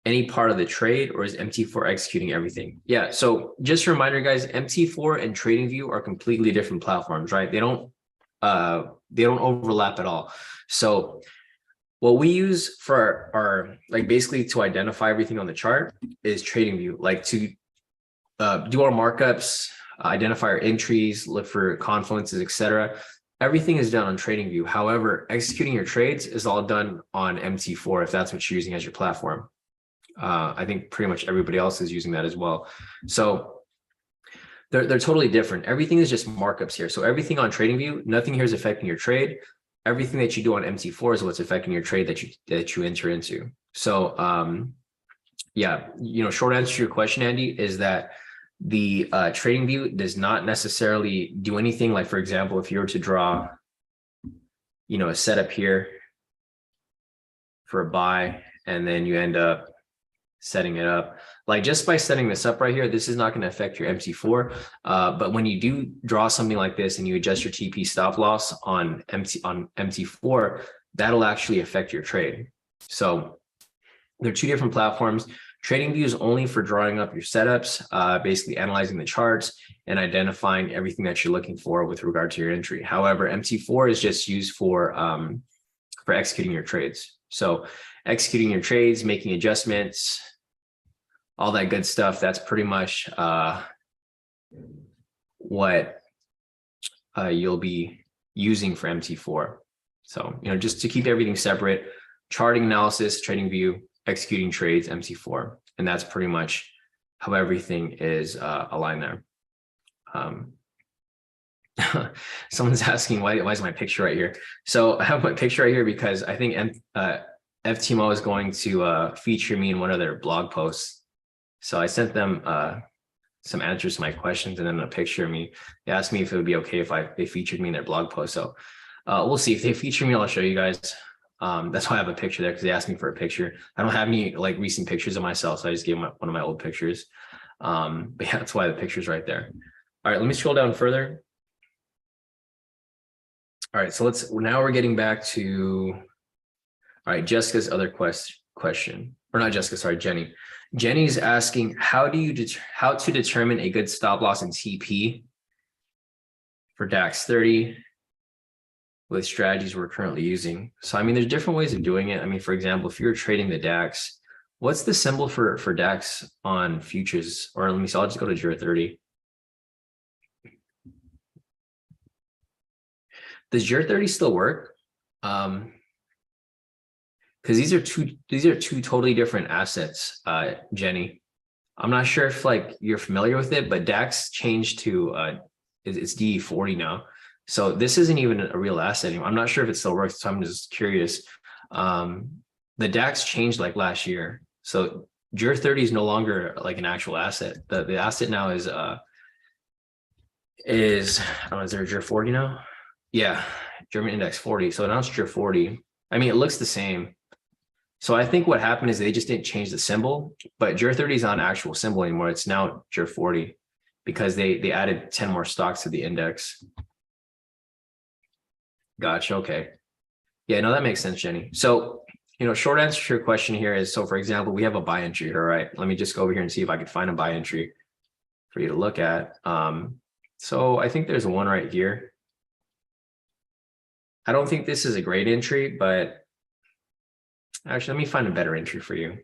any part of the trade, or is MT4 executing everything? Yeah, so just a reminder, guys, MT4 and TradingView are completely different platforms, right? They don't overlap at all. So what we use for our like basically to identify everything on the chart is TradingView, like to do our markups, identify our entries, look for confluences, etc. Everything is done on TradingView. However, executing your trades is all done on MT4 if that's what you're using as your platform. I think pretty much everybody else is using that as well. So they're totally different. Everything is just markups here. So everything on TradingView, nothing here is affecting your trade. Everything that you do on MT4 is what's affecting your trade that you enter into. So Yeah, short answer to your question, Andy, is that the trading view does not necessarily do anything. Like, for example, if you were to draw, a setup here for a buy, and then you end up setting it up. Like, just by setting this up right here, this is not going to affect your MT4. But when you do draw something like this and you adjust your TP stop loss on MT4, that'll actually affect your trade. So they're two different platforms. TradingView is only for drawing up your setups, basically analyzing the charts and identifying everything that you're looking for with regard to your entry. However, MT4 is just used for executing your trades. So executing your trades, making adjustments, all that good stuff. That's pretty much what you'll be using for MT4. So, just to keep everything separate: charting analysis, trading view, executing trades, MT4. And that's pretty much how everything is aligned there. Someone's asking why is my picture right here? So I have my picture right here because I think FTMO is going to feature me in one of their blog posts. So I sent them some answers to my questions and then a picture of me. They asked me if it would be okay if they featured me in their blog post. So we'll see. If they feature me, I'll show you guys. That's why I have a picture there, because they asked me for a picture. I don't have any like recent pictures of myself, so I just gave them one of my old pictures. But yeah, that's why the picture's right there. All right, let me scroll down further. All right, so now we're getting back to, all right, Jessica's other question, or not Jessica, sorry, Jenny. Jenny's asking, how to determine a good stop loss in TP for DAX 30 with strategies we're currently using. So, I mean, there's different ways of doing it. I mean, for example, if you're trading the DAX, what's the symbol for DAX on futures? Or let me see, I'll just go to JUR 30. Does JUR 30 still work? Because these are two totally different assets, Jenny. I'm not sure if like you're familiar with it, but DAX changed to it's DE40 now. So this isn't even a real asset anymore. I'm not sure if it still works, so I'm just curious. The DAX changed like last year. So JUR 30 is no longer like an actual asset. The asset now is I don't know, is there a JUR 40 now? Yeah, German index 40. So now it's JUR 40. I mean, it looks the same. So I think what happened is they just didn't change the symbol, but JUR 30 is not an actual symbol anymore. It's now JUR 40 because they added 10 more stocks to the index. Gotcha. Okay. Yeah, no, that makes sense, Jenny. So, short answer to your question here is, so for example, we have a buy entry here, right? Let me just go over here and see if I could find a buy entry for you to look at. So I think there's one right here. I don't think this is a great entry, but actually, let me find a better entry for you.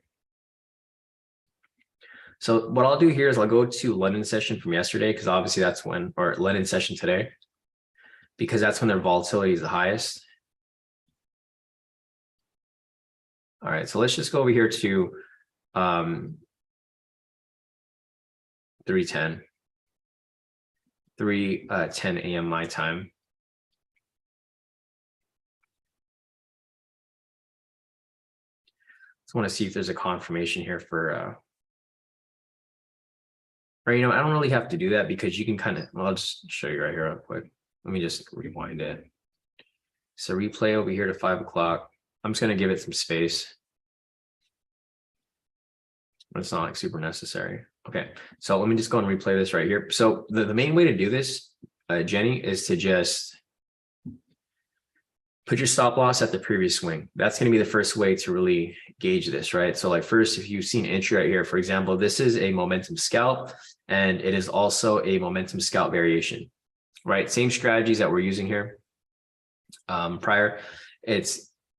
So what I'll do here is I'll go to London session from yesterday, because obviously that's when, or London session today, because that's when their volatility is the highest. All right, so let's just go over here to 3:10 a.m. my time. Just want to see if there's a confirmation here for or I don't really have to do that, because you can kind of, well, I'll just show you right here real quick. Let me just rewind it. So replay over here to 5 o'clock. I'm just going to give it some space, but it's not like super necessary. Okay, so let me just go and replay this right here. So the main way to do this, Jenny, is to just put your stop loss at the previous swing. That's going to be the first way to really gauge this, right? So like first, if you've seen entry right here, for example, this is a momentum scalp, and it is also a momentum scalp variation, right? Same strategies that we're using here prior.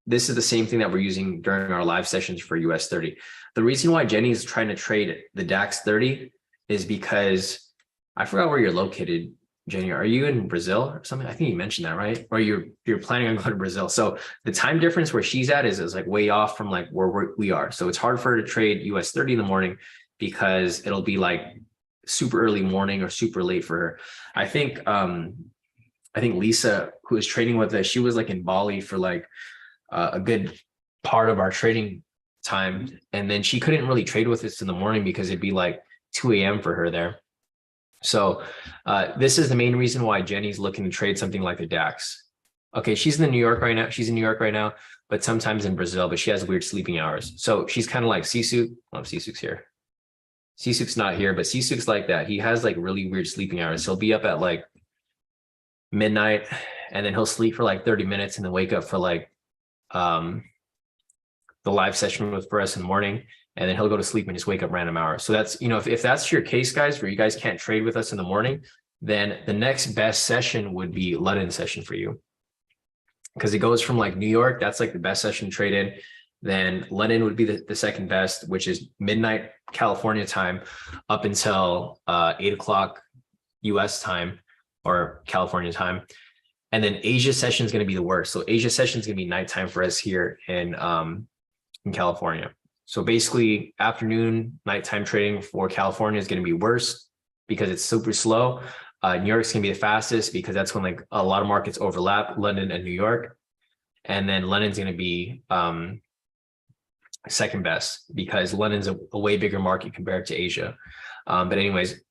This is the same thing that we're using during our live sessions for US 30. The reason why Jenny is trying to trade the DAX 30 is because I forgot where you're located, Jenny. Are you in Brazil or something? I think you mentioned that, right? Or you're planning on going to Brazil. So the time difference where she's at is like way off from like where we are. So it's hard for her to trade US 30 in the morning, because it'll be like super early morning or super late for her. I think Lisa, who was trading with us, she was like in Bali for like a good part of our trading time. And then she couldn't really trade with us in the morning because it'd be like 2 a.m. for her there. So this is the main reason why Jenny's looking to trade something like the DAX. Okay, she's in New York right now. She's in New York right now, but sometimes in Brazil, but she has weird sleeping hours. So she's kind of like Sisu. Oh, Sisu's here. Sisuk's not here, but Sisuk's like that. He has like really weird sleeping hours. He'll be up at like midnight and then he'll sleep for like 30 minutes and then wake up for like the live session with for us in the morning. And then he'll go to sleep and just wake up random hours. So that's, if that's your case, guys, where you guys can't trade with us in the morning, then the next best session would be London session for you. Because it goes from like New York, that's like the best session to trade in. Then London would be the second best, which is midnight California time up until 8 o'clock US time or California time. And then Asia session is going to be the worst. So Asia session is going to be nighttime for us here in California. So basically afternoon, nighttime trading for California is going to be worse because it's super slow. New York's going to be the fastest because that's when like a lot of markets overlap, London and New York. And then London's going to be second best because London's a way bigger market compared to Asia. But anyways,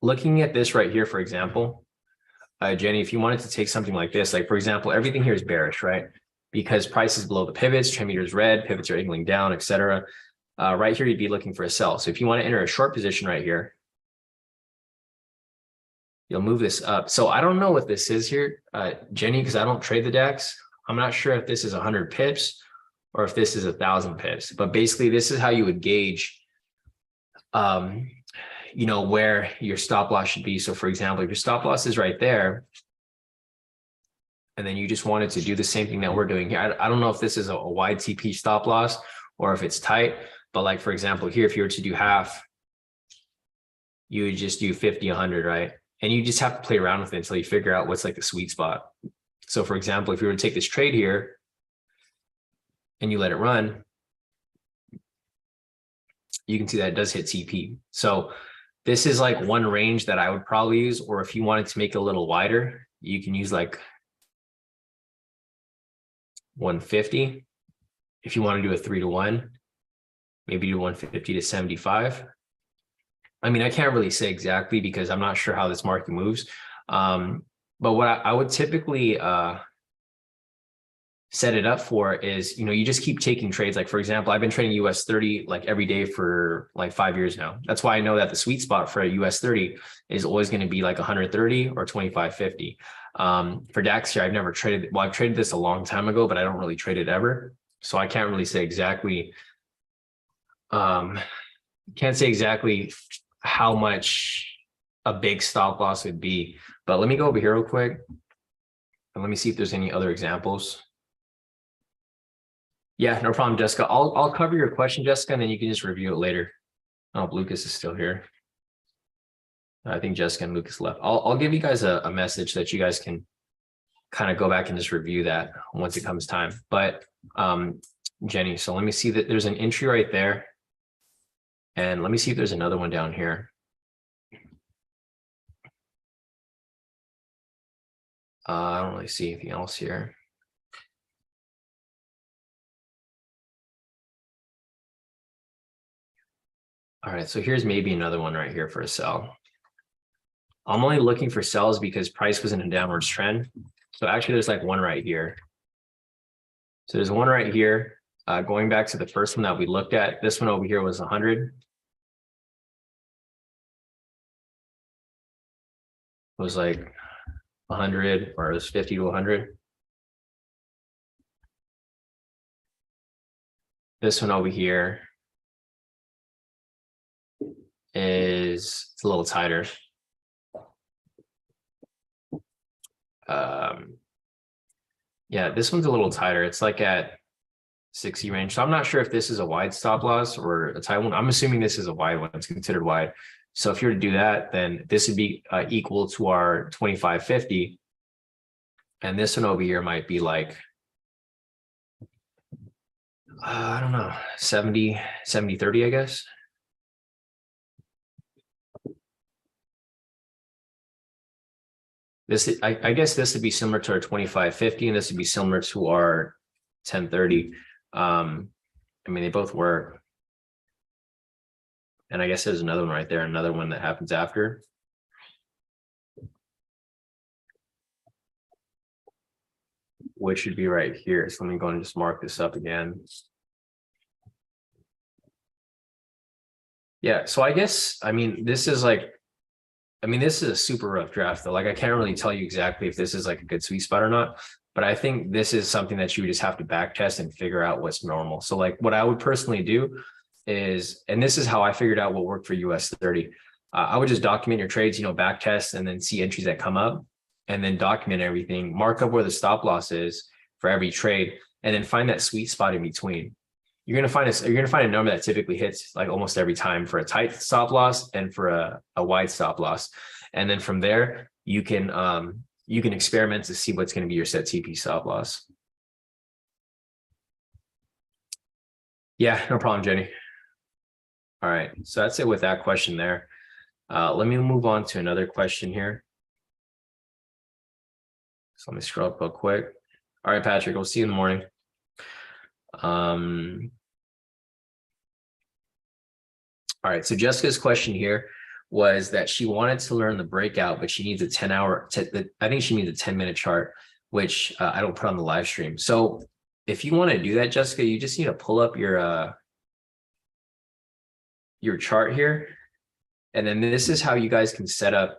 looking at this right here, for example, Jenny, if you wanted to take something like this, like for example, everything here is bearish, right? Because price is below the pivots, trend meter is red, pivots are angling down, etc. Right here, you'd be looking for a sell. So if you want to enter a short position right here, you'll move this up. So I don't know what this is here, Jenny, because I don't trade the DAX. I'm not sure if this is 100 pips or if this is 1,000 pips. But basically, this is how you would gauge, where your stop loss should be. So for example, if your stop loss is right there, and then you just wanted to do the same thing that we're doing here. I don't know if this is a wide TP stop loss or if it's tight, but like, for example, here, if you were to do half, you would just do 50, 100, right? And you just have to play around with it until you figure out what's like the sweet spot. So for example, if you were to take this trade here and you let it run, you can see that it does hit TP. So this is like one range that I would probably use, or if you wanted to make it a little wider, you can use like 150. If you want to do a 3-to-1, maybe do 150 to 75. I mean, I can't really say exactly because I'm not sure how this market moves. But what I would typically set it up for is, you just keep taking trades. Like, for example, I've been trading US 30 like every day for like 5 years now. That's why I know that the sweet spot for a US 30 is always going to be like 130 or 25.50. For DAX here, I've never traded. Well, I've traded this a long time ago, but I don't really trade it ever. So I can't really say exactly. Can't say exactly how much a big stop loss would be, but let me go over here real quick and let me see if there's any other examples. Yeah, no problem, Jessica. I'll cover your question, Jessica, and then you can just review it later. Oh, Lucas is still here. I think Jessica and Lucas left. I'll give you guys a message that you guys can kind of go back and just review that once it comes time. But Jenny, so let me see that there's an entry right there. And let me see if there's another one down here. I don't really see anything else here. All right, so here's maybe another one right here for a sell. I'm only looking for sells because price was in a downwards trend. So actually there's like one right here. So there's one right here. Going back to the first one that we looked at, this one over here was 100. It was like 100, or it was 50 to 100. This one over here it's a little tighter. Yeah, this one's a little tighter. It's like at 60 range. So I'm not sure if this is a wide stop loss or a tight one. I'm assuming this is a wide one. It's considered wide. So if you were to do that, then this would be equal to our 25.50. And this one over here might be like, I don't know, 70, 30, I guess. This, I guess this would be similar to our 25.50, and this would be similar to our 10.30. I mean, they both work. And I guess there's another one right there, another one that happens after. Which should be right here. So let me go and just mark this up again. Yeah, so I guess, I mean, this is a super rough draft though. Like I can't really tell you exactly if this is like a good sweet spot or not, but I think this is something that you just have to back test and figure out what's normal. So like what I would personally do is, and this is how I figured out what worked for US 30. I would just document your trades, back test and then see entries that come up and then document everything, mark up where the stop loss is for every trade, and then find that sweet spot in between. You're gonna find a number that typically hits like almost every time for a tight stop loss and for a wide stop loss. And then from there, you can experiment to see what's going to be your set TP stop loss. Yeah, no problem, Jenny. All right, so that's it with that question there. Let me move on to another question here. So let me scroll up real quick. All right, Patrick, we'll see you in the morning. All right, so Jessica's question here was that she wanted to learn the breakout, but she needs a 10-hour, I think she needs a 10-minute chart, which I don't put on the live stream. So if you want to do that, Jessica, you just need to pull up your chart here. And then this is how you guys can set up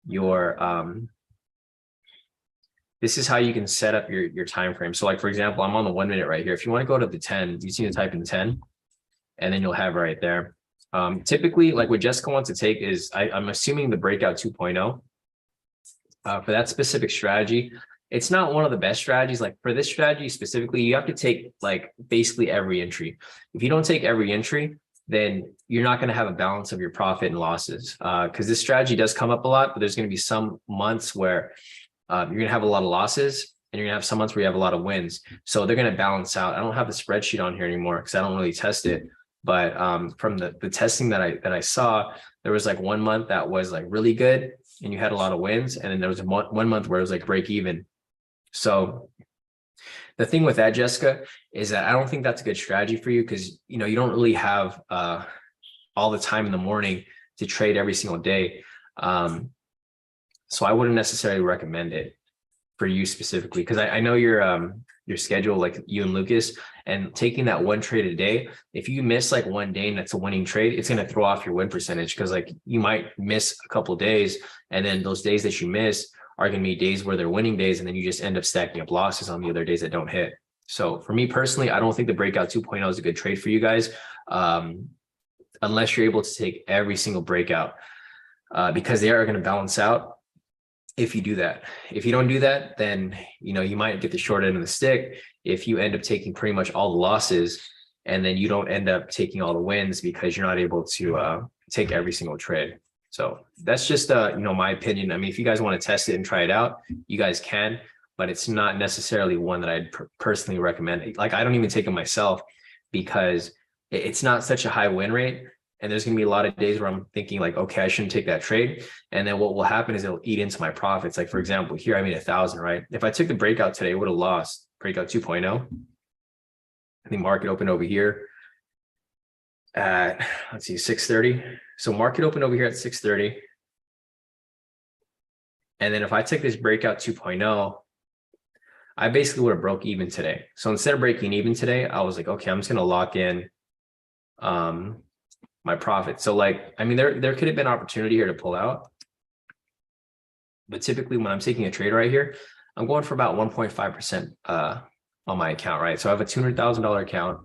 your this is how you can set up your time frame. So like, for example, I'm on the 1 minute right here. If you want to go to the 10, you just need to type in 10 and then you'll have it right there. Typically, like what Jessica wants to take is, I'm assuming the breakout 2.0 for that specific strategy. It's not one of the best strategies. Like for this strategy specifically, you have to take like basically every entry. If you don't take every entry, then you're not going to have a balance of your profit and losses, because this strategy does come up a lot, but there's going to be some months where you're going to have a lot of losses and you're going to have some months where you have a lot of wins. So they're going to balance out. I don't have the spreadsheet on here anymore because I don't really test it. But from the testing that I saw, there was like 1 month that was like really good and you had a lot of wins. And then there was one month where it was like break even. So the thing with that, Jessica, is that I don't think that's a good strategy for you because, you don't really have all the time in the morning to trade every single day. So I wouldn't necessarily recommend it for you specifically, because I know your schedule, like you and Lucas, and taking that one trade a day, if you miss like one day and that's a winning trade, it's going to throw off your win percentage, because like you might miss a couple of days and then those days that you miss are going to be days where they're winning days, and then you just end up stacking up losses on the other days that don't hit. So for me personally, I don't think the breakout 2.0 is a good trade for you guys, unless you're able to take every single breakout, because they are going to balance out. If you do that, if you don't do that, then you might get the short end of the stick if you end up taking pretty much all the losses and then you don't end up taking all the wins because you're not able to take every single trade. So that's just my opinion. I mean, if you guys want to test it and try it out, you guys can, but it's not necessarily one that I'd personally recommend. Like I don't even take it myself because it's not such a high win rate. And there's going to be a lot of days where I'm thinking like, okay, I shouldn't take that trade. And then what will happen is it'll eat into my profits. Like, for example, here I made 1,000, right? If I took the breakout today, I would have lost breakout 2.0. I think market opened over here at, let's see, 6:30. So market opened over here at 6:30. And then if I took this breakout 2.0, I basically would have broke even today. So instead of breaking even today, I was like, okay, I'm just going to lock in my profit. So like, I mean, there could have been opportunity here to pull out, but typically when I'm taking a trade right here, I'm going for about 1.5% on my account, right? So I have a $200,000 account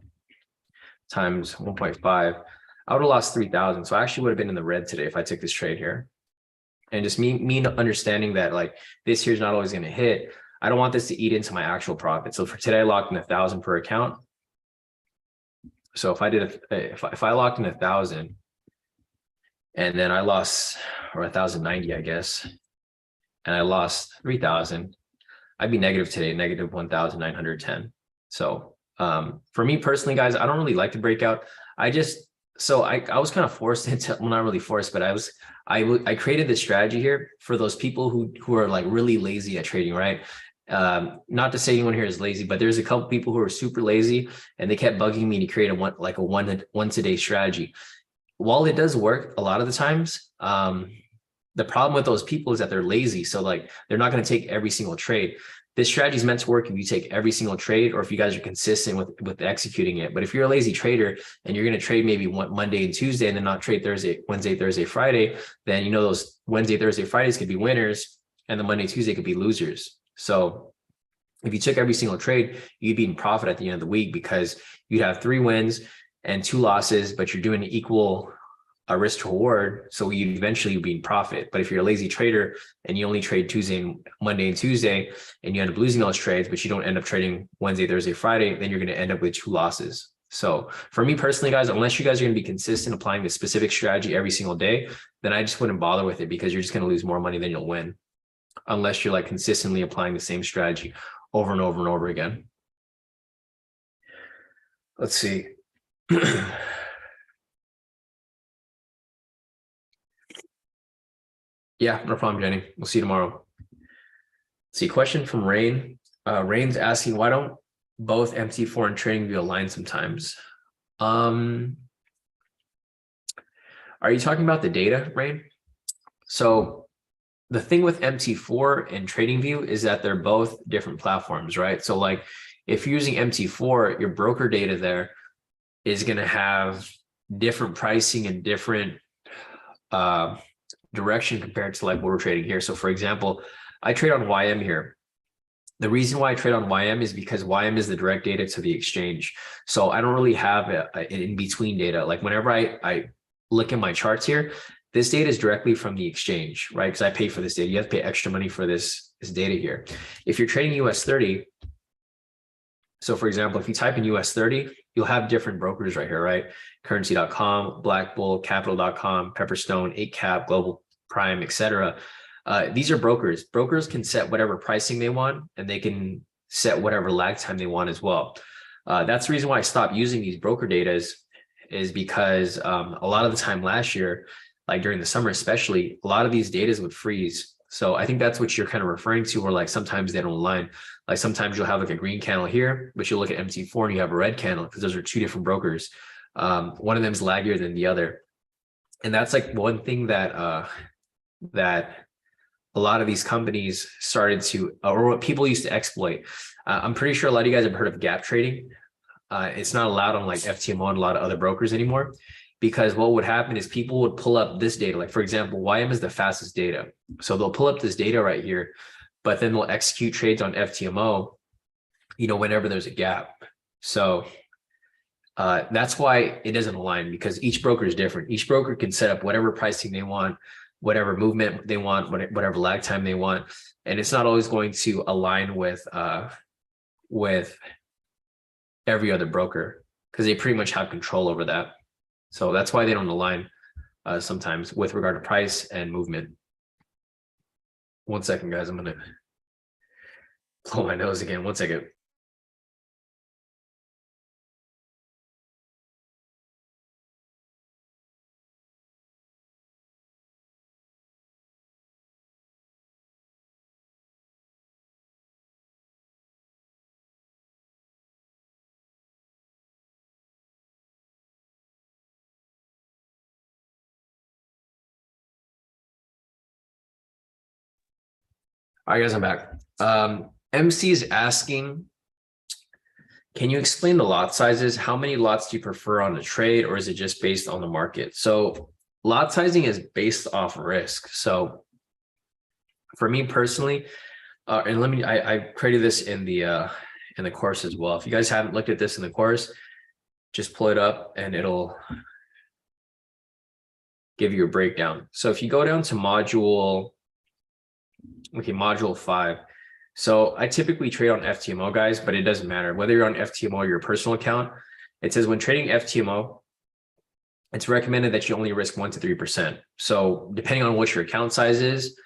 times 1.5. I would have lost 3,000. So I actually would have been in the red today if I took this trade here. And just me understanding that like this here is not always going to hit. I don't want this to eat into my actual profit. So for today, I locked in 1,000 per account. So if I did, if I locked in 1,000 and then I lost, or 1,090, I guess, and I lost 3,000, I'd be negative today, negative 1,910. So for me personally, guys, I don't really like to break out. I was kind of forced into, well, not really forced, but I created this strategy here for those people who are like really lazy at trading, right? Not to say anyone here is lazy, but there's a couple people who are super lazy and they kept bugging me to create a once a day strategy. While it does work a lot of the times, the problem with those people is that they're lazy. So like they're not going to take every single trade. This strategy is meant to work if you take every single trade or if you guys are consistent with executing it. But if you're a lazy trader and you're going to trade maybe one Monday and Tuesday and then not trade Wednesday, Thursday, Friday, then you know those Wednesday, Thursday, Fridays could be winners and the Monday, Tuesday could be losers. So if you took every single trade, you'd be in profit at the end of the week because you'd have 3 wins and 2 losses, but you're doing equal risk to reward. So you eventually be in profit. But if you're a lazy trader and you only trade Monday and Tuesday, and you end up losing those trades, but you don't end up trading Wednesday, Thursday, Friday, then you're going to end up with 2 losses. So for me personally, guys, unless you guys are going to be consistent applying the specific strategy every single day, then I just wouldn't bother with it because you're just going to lose more money than you'll win. Unless you're like consistently applying the same strategy over and over and over again. Let's see. Yeah, no problem, Jenny. We'll see you tomorrow. Let's see, question from Rain. Rain's asking, why don't both MT4 and TradingView align sometimes? Are you talking about the data, Rain? So the thing with MT4 and TradingView is that they're both different platforms, right? So like if you're using MT4, your broker data there is going to have different pricing and different direction compared to like what we're trading here. So for example, I trade on YM here. The reason why I trade on YM is because YM is the direct data to the exchange. So I don't really have an in-between data. Like whenever I look at my charts here, this data is directly from the exchange, right? Because I pay for this data. You have to pay extra money for this data here. If you're trading US 30, so for example, if you type in US 30, you'll have different brokers right here, right? Currency.com, Black Bull, Capital.com, Pepperstone, 8cap, Global Prime, etc. These are brokers. Brokers can set whatever pricing they want, and they can set whatever lag time they want as well. That's the reason why I stopped using these broker data is because a lot of the time last year, like during the summer especially, a lot of these data would freeze. So I think that's what you're kind of referring to, where like sometimes they don't align. Like sometimes you'll have like a green candle here, but you'll look at MT4 and you have a red candle because those are 2 different brokers. One of them is laggier than the other. And that's like one thing that that a lot of these companies started to, or what people used to exploit. I'm pretty sure a lot of you guys have heard of gap trading. It's not allowed on like FTMO and a lot of other brokers anymore, because what would happen is people would pull up this data. Like for example, YM is the fastest data. So they'll pull up this data right here, but then they'll execute trades on FTMO, you know, whenever there's a gap. So that's why it doesn't align, because each broker is different. Each broker can set up whatever pricing they want, whatever movement they want, whatever lag time they want. And it's not always going to align with every other broker, because they pretty much have control over that. So that's why they don't align sometimes with regard to price and movement. One second, guys. I'm going to blow my nose again. One second. All right, guys, I'm back. MC is asking, can you explain the lot sizes? How many lots do you prefer on a trade, or is it just based on the market? So lot sizing is based off risk. So for me personally, and I created this in the course as well. If you guys haven't looked at this in the course, just pull it up and it'll give you a breakdown. So if you go down to module 5. So I typically trade on FTMO, guys, but it doesn't matter whether you're on FTMO or your personal account. It says when trading FTMO, it's recommended that you only risk 1 to 3%. So depending on what your account size is,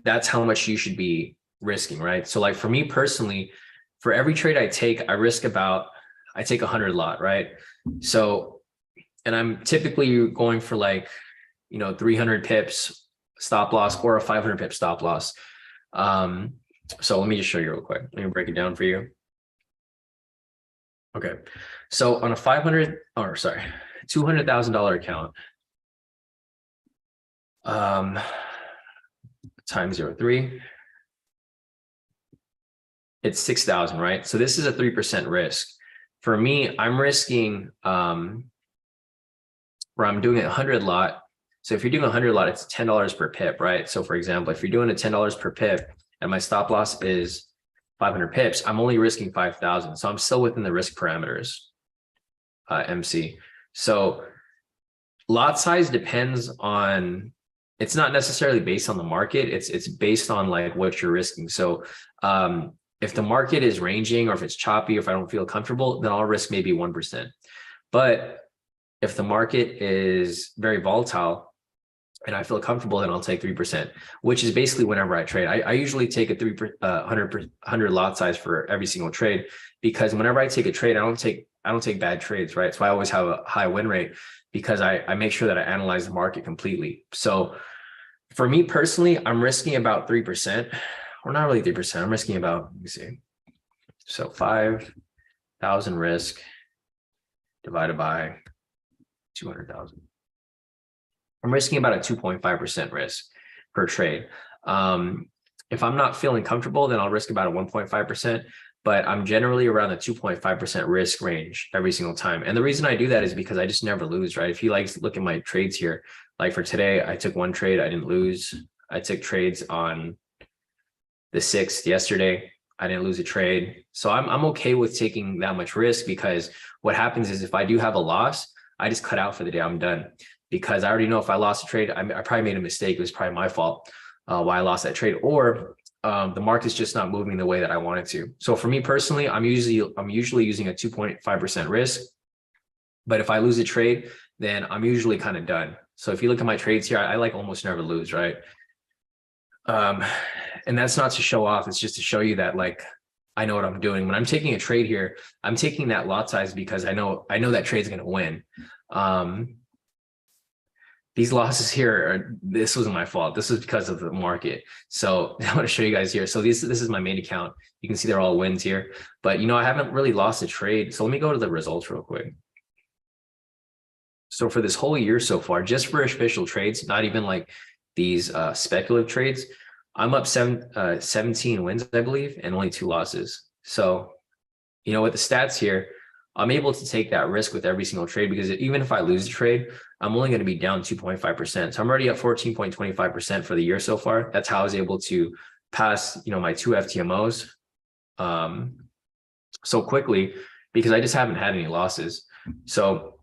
that's how much you should be risking, right? So like for me personally, for every trade I take, I take 100 lot, right? So, and I'm typically going for like, 300 pips stop loss or a 500 pip stop loss. So let me just show you real quick. Let me break it down for you. Okay. So on a $200,000 account, times 0.3, it's 6,000, right? So this is a 3% risk. For me, I'm risking where I'm doing a 100 lot. So if you're doing a 100 lot, it's $10 per pip, right? So for example, if you're doing a $10 per pip and my stop loss is 500 pips, I'm only risking 5,000. So I'm still within the risk parameters, MC. So lot size depends on, it's not necessarily based on the market. It's based on like what you're risking. So if the market is ranging or if it's choppy, if I don't feel comfortable, then I'll risk maybe 1%. But if the market is very volatile and I feel comfortable, then I'll take 3%, which is basically whenever I trade. I usually take a 100 lot size for every single trade, because whenever I take a trade, I don't take bad trades, right? So I always have a high win rate because I make sure that I analyze the market completely. So for me personally, I'm risking about 3%, or not really 3%. I'm risking about, let me see. So 5,000 risk divided by 200,000. I'm risking about a 2.5% risk per trade. If I'm not feeling comfortable, then I'll risk about a 1.5%, but I'm generally around the 2.5% risk range every single time. And the reason I do that is because I just never lose, right? If you like look at my trades here, like for today, I took one trade, I didn't lose. I took trades on the 6th yesterday, I didn't lose a trade. So I'm okay with taking that much risk, because what happens is if I do have a loss, I just cut out for the day, I'm done. Because I already know if I lost a trade, I probably made a mistake. It was probably my fault why I lost that trade, or the market's just not moving the way that I want it to. So for me personally, I'm usually using a 2.5% risk. But if I lose a trade, then I'm usually kind of done. So if you look at my trades here, I like almost never lose, right? And that's not to show off. It's just to show you that like, I know what I'm doing. When I'm taking a trade here, I'm taking that lot size because I know that trade's going to win. These losses here this wasn't my fault. This was because of the market. So I want to show you guys here. So this is my main account. You can see they're all wins here, but I haven't really lost a trade. So let me go to the results real quick. So for this whole year so far, just for official trades, not even like these speculative trades, I'm up 17 wins, I believe, and only 2 losses. So, with the stats here, I'm able to take that risk with every single trade, because even if I lose a trade, I'm only going to be down 2.5%. So I'm already at 14.25% for the year so far. That's how I was able to pass, my 2 FTMOs so quickly, because I just haven't had any losses. So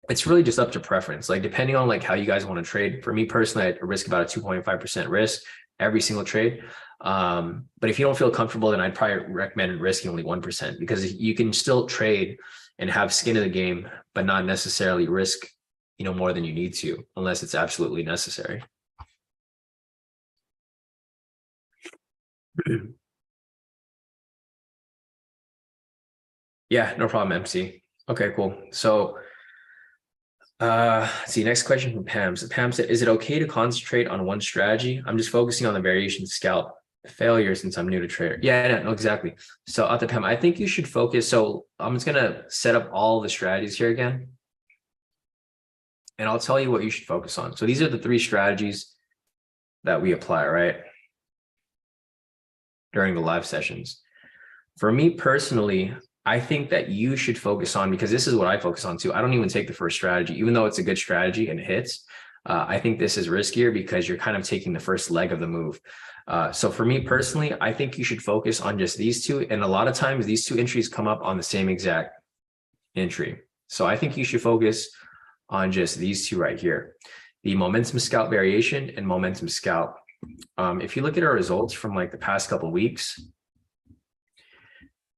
it's really just up to preference. Like depending on like how you guys want to trade. For me personally, I risk about a 2.5% risk every single trade. But if you don't feel comfortable, then I'd probably recommend risking only 1%, because you can still trade and have skin in the game, but not necessarily risk, more than you need to, unless it's absolutely necessary. Yeah, no problem, MC. Okay, cool. So let's see, next question from Pam. So Pam said, is it okay to concentrate on one strategy? I'm just focusing on the variation scalp failure since I'm new to trader. Yeah, no, exactly. So at the Pam, I think you should focus. So I'm just gonna set up all the strategies here again, and I'll tell you what you should focus on. So these are the 3 strategies that we apply, right, during the live sessions. For me personally, I think that you should focus on, because this is what I focus on too. I don't even take the first strategy, even though it's a good strategy and it hits. I think this is riskier because you're kind of taking the first leg of the move. So for me personally, I think you should focus on just these 2. And a lot of times these 2 entries come up on the same exact entry. So I think you should focus on just these 2 right here, the momentum scalp variation and momentum scalp. If you look at our results from like the past couple of weeks,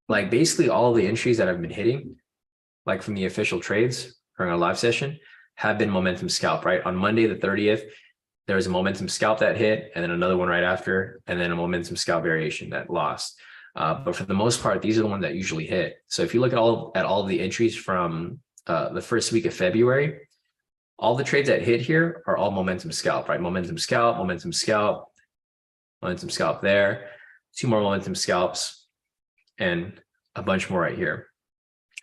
like basically all of the entries that I've been hitting, like from the official trades during our live session, have been momentum scalp, right? On Monday, the 30th, there was a momentum scalp that hit, and then another one right after, and then a momentum scalp variation that lost. But for the most part, these are the ones that usually hit. So if you look at all of the entries from the first week of February, all the trades that hit here are all momentum scalp, right? Momentum scalp, momentum scalp, momentum scalp there. 2 more momentum scalps, and a bunch more right here.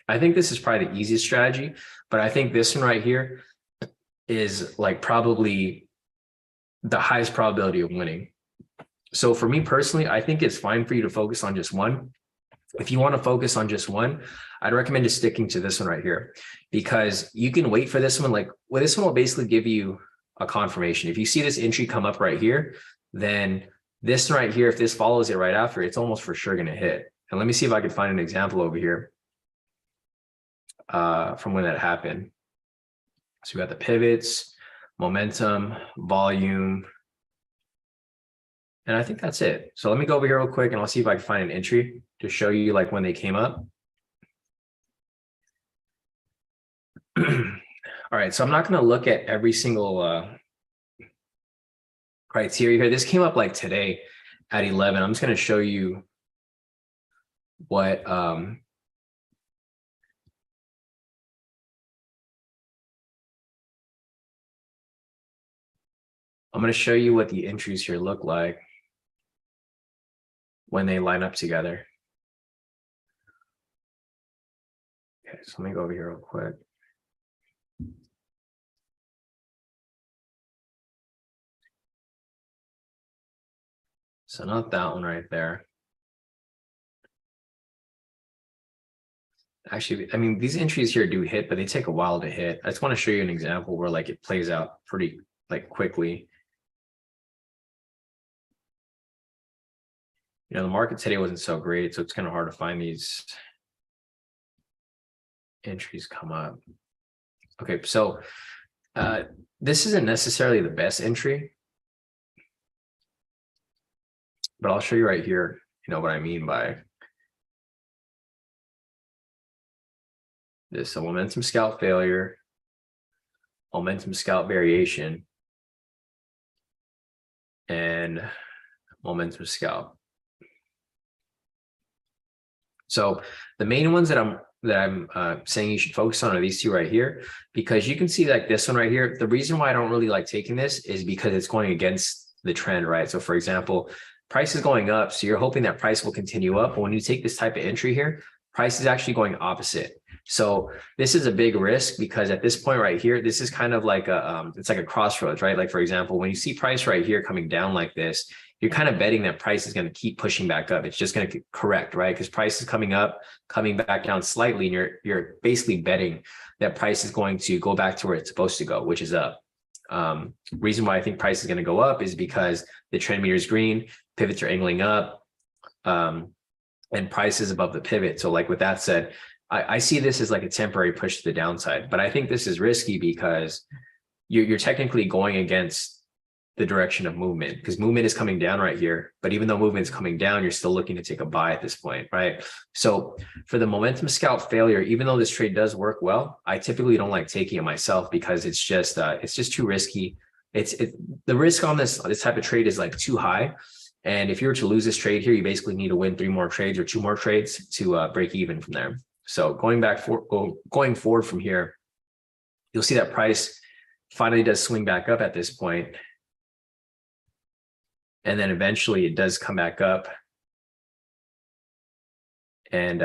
I think this is probably the easiest strategy, but I think this one right here is like probably the highest probability of winning. So for me personally, I think it's fine for you to focus on just one. If you want to focus on just one, I'd recommend just sticking to this one right here, because you can wait for this one. Like, well, this one will basically give you a confirmation. If you see this entry come up right here, then this right here, if this follows it right after, it's almost for sure going to hit. And let me see if I can find an example over here from when that happened. So we got the pivots, momentum, volume, and I think that's it. So let me go over here real quick and I'll see if I can find an entry to show you like when they came up. All right, so I'm not going to look at every single criteria here. This came up like today at 11. I'm just going to show you what I'm going to show you what the entries here look like when they line up together. Okay, so let me go over here real quick. So not that one right there. Actually, I mean, these entries here do hit, but they take a while to hit. I just want to show you an example where like it plays out pretty like quickly. You know, the market today wasn't so great, so it's kind of hard to find these entries come up. Okay, so this isn't necessarily the best entry, but I'll show you right here, you know, what I mean by this. So momentum scalp failure, momentum scalp variation, and momentum scalp. So the main ones that I'm saying you should focus on are these two right here, because you can see like this one right here. The reason why I don't really like taking this is because it's going against the trend, right? So for example, price is going up, so you're hoping that price will continue up. But when you take this type of entry here, price is actually going opposite. So this is a big risk, because at this point right here, this is kind of like a it's like a crossroads, right? Like for example, when you see price right here coming down like this, you're kind of betting that price is going to keep pushing back up. It's just going to correct, right? Because price is coming up, coming back down slightly, and you're basically betting that price is going to go back to where it's supposed to go, which is up. Reason why I think price is going to go up is because the trend meter is green, pivots are angling up, and price is above the pivot. So like with that said, I see this as like a temporary push to the downside, but I think this is risky because you're technically going against the direction of movement, because movement is coming down right here. But even though movement is coming down, you're still looking to take a buy at this point, right? So for the momentum scalp failure, even though this trade does work well, I typically don't like taking it myself, because it's just too risky. The risk on this type of trade is like too high. And if you were to lose this trade here, you basically need to win 3 more trades or 2 more trades to break even from there. So going forward from here, you'll see that price finally does swing back up at this point. And then eventually it does come back up and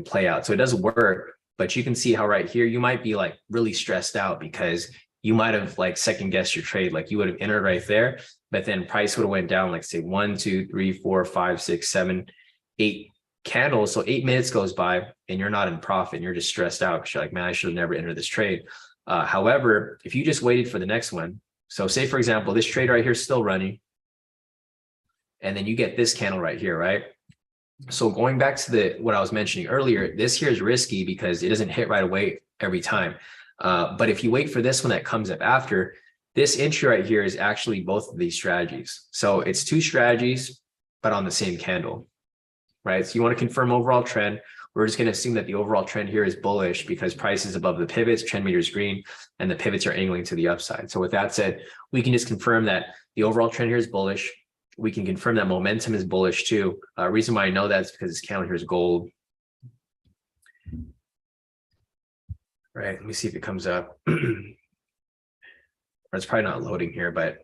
play out. So it does work, but you can see how right here, you might be like really stressed out because you might have like second guessed your trade. Like you would have entered right there, but then price would have went down like say 1, 2, 3, 4, 5, 6, 7, 8 candles. So 8 minutes goes by and you're not in profit and you're just stressed out because you're like, man, I should have never entered this trade. However, if you just waited for the next one, so say for example, this trade right here is still running, and then you get this candle right here, right? So going back to what I was mentioning earlier, this here is risky because it doesn't hit right away every time. But if you wait for this one that comes up after, this entry right here is actually both of these strategies. So it's 2 strategies, but on the same candle, right? So you want to confirm overall trend. We're just going to assume that the overall trend here is bullish because price is above the pivots, trend meter is green, and the pivots are angling to the upside. So with that said, we can just confirm that the overall trend here is bullish. We can confirm that momentum is bullish too. Reason why I know that is because this candle here is gold. Right, let me see if it comes up. Or it's probably not loading here, but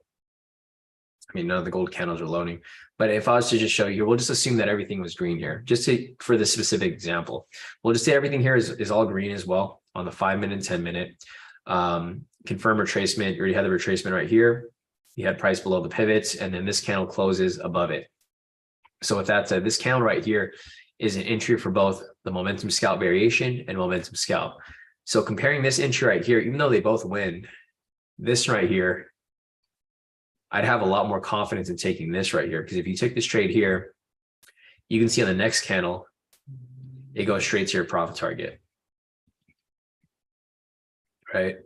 I mean, none of the gold candles are loading, but if I was to just show you, we'll just assume that everything was green here, just for this specific example. We'll just say everything here is all green as well on the 5-minute, 10-minute. Confirm retracement. You already had the retracement right here. You had price below the pivots, and then this candle closes above it. So with that said, this candle right here is an entry for both the momentum scalp variation and momentum scalp. So comparing this entry right here, even though they both win, this right here, I'd have a lot more confidence in taking this right here, because if you take this trade here, you can see on the next candle, it goes straight to your profit target, right?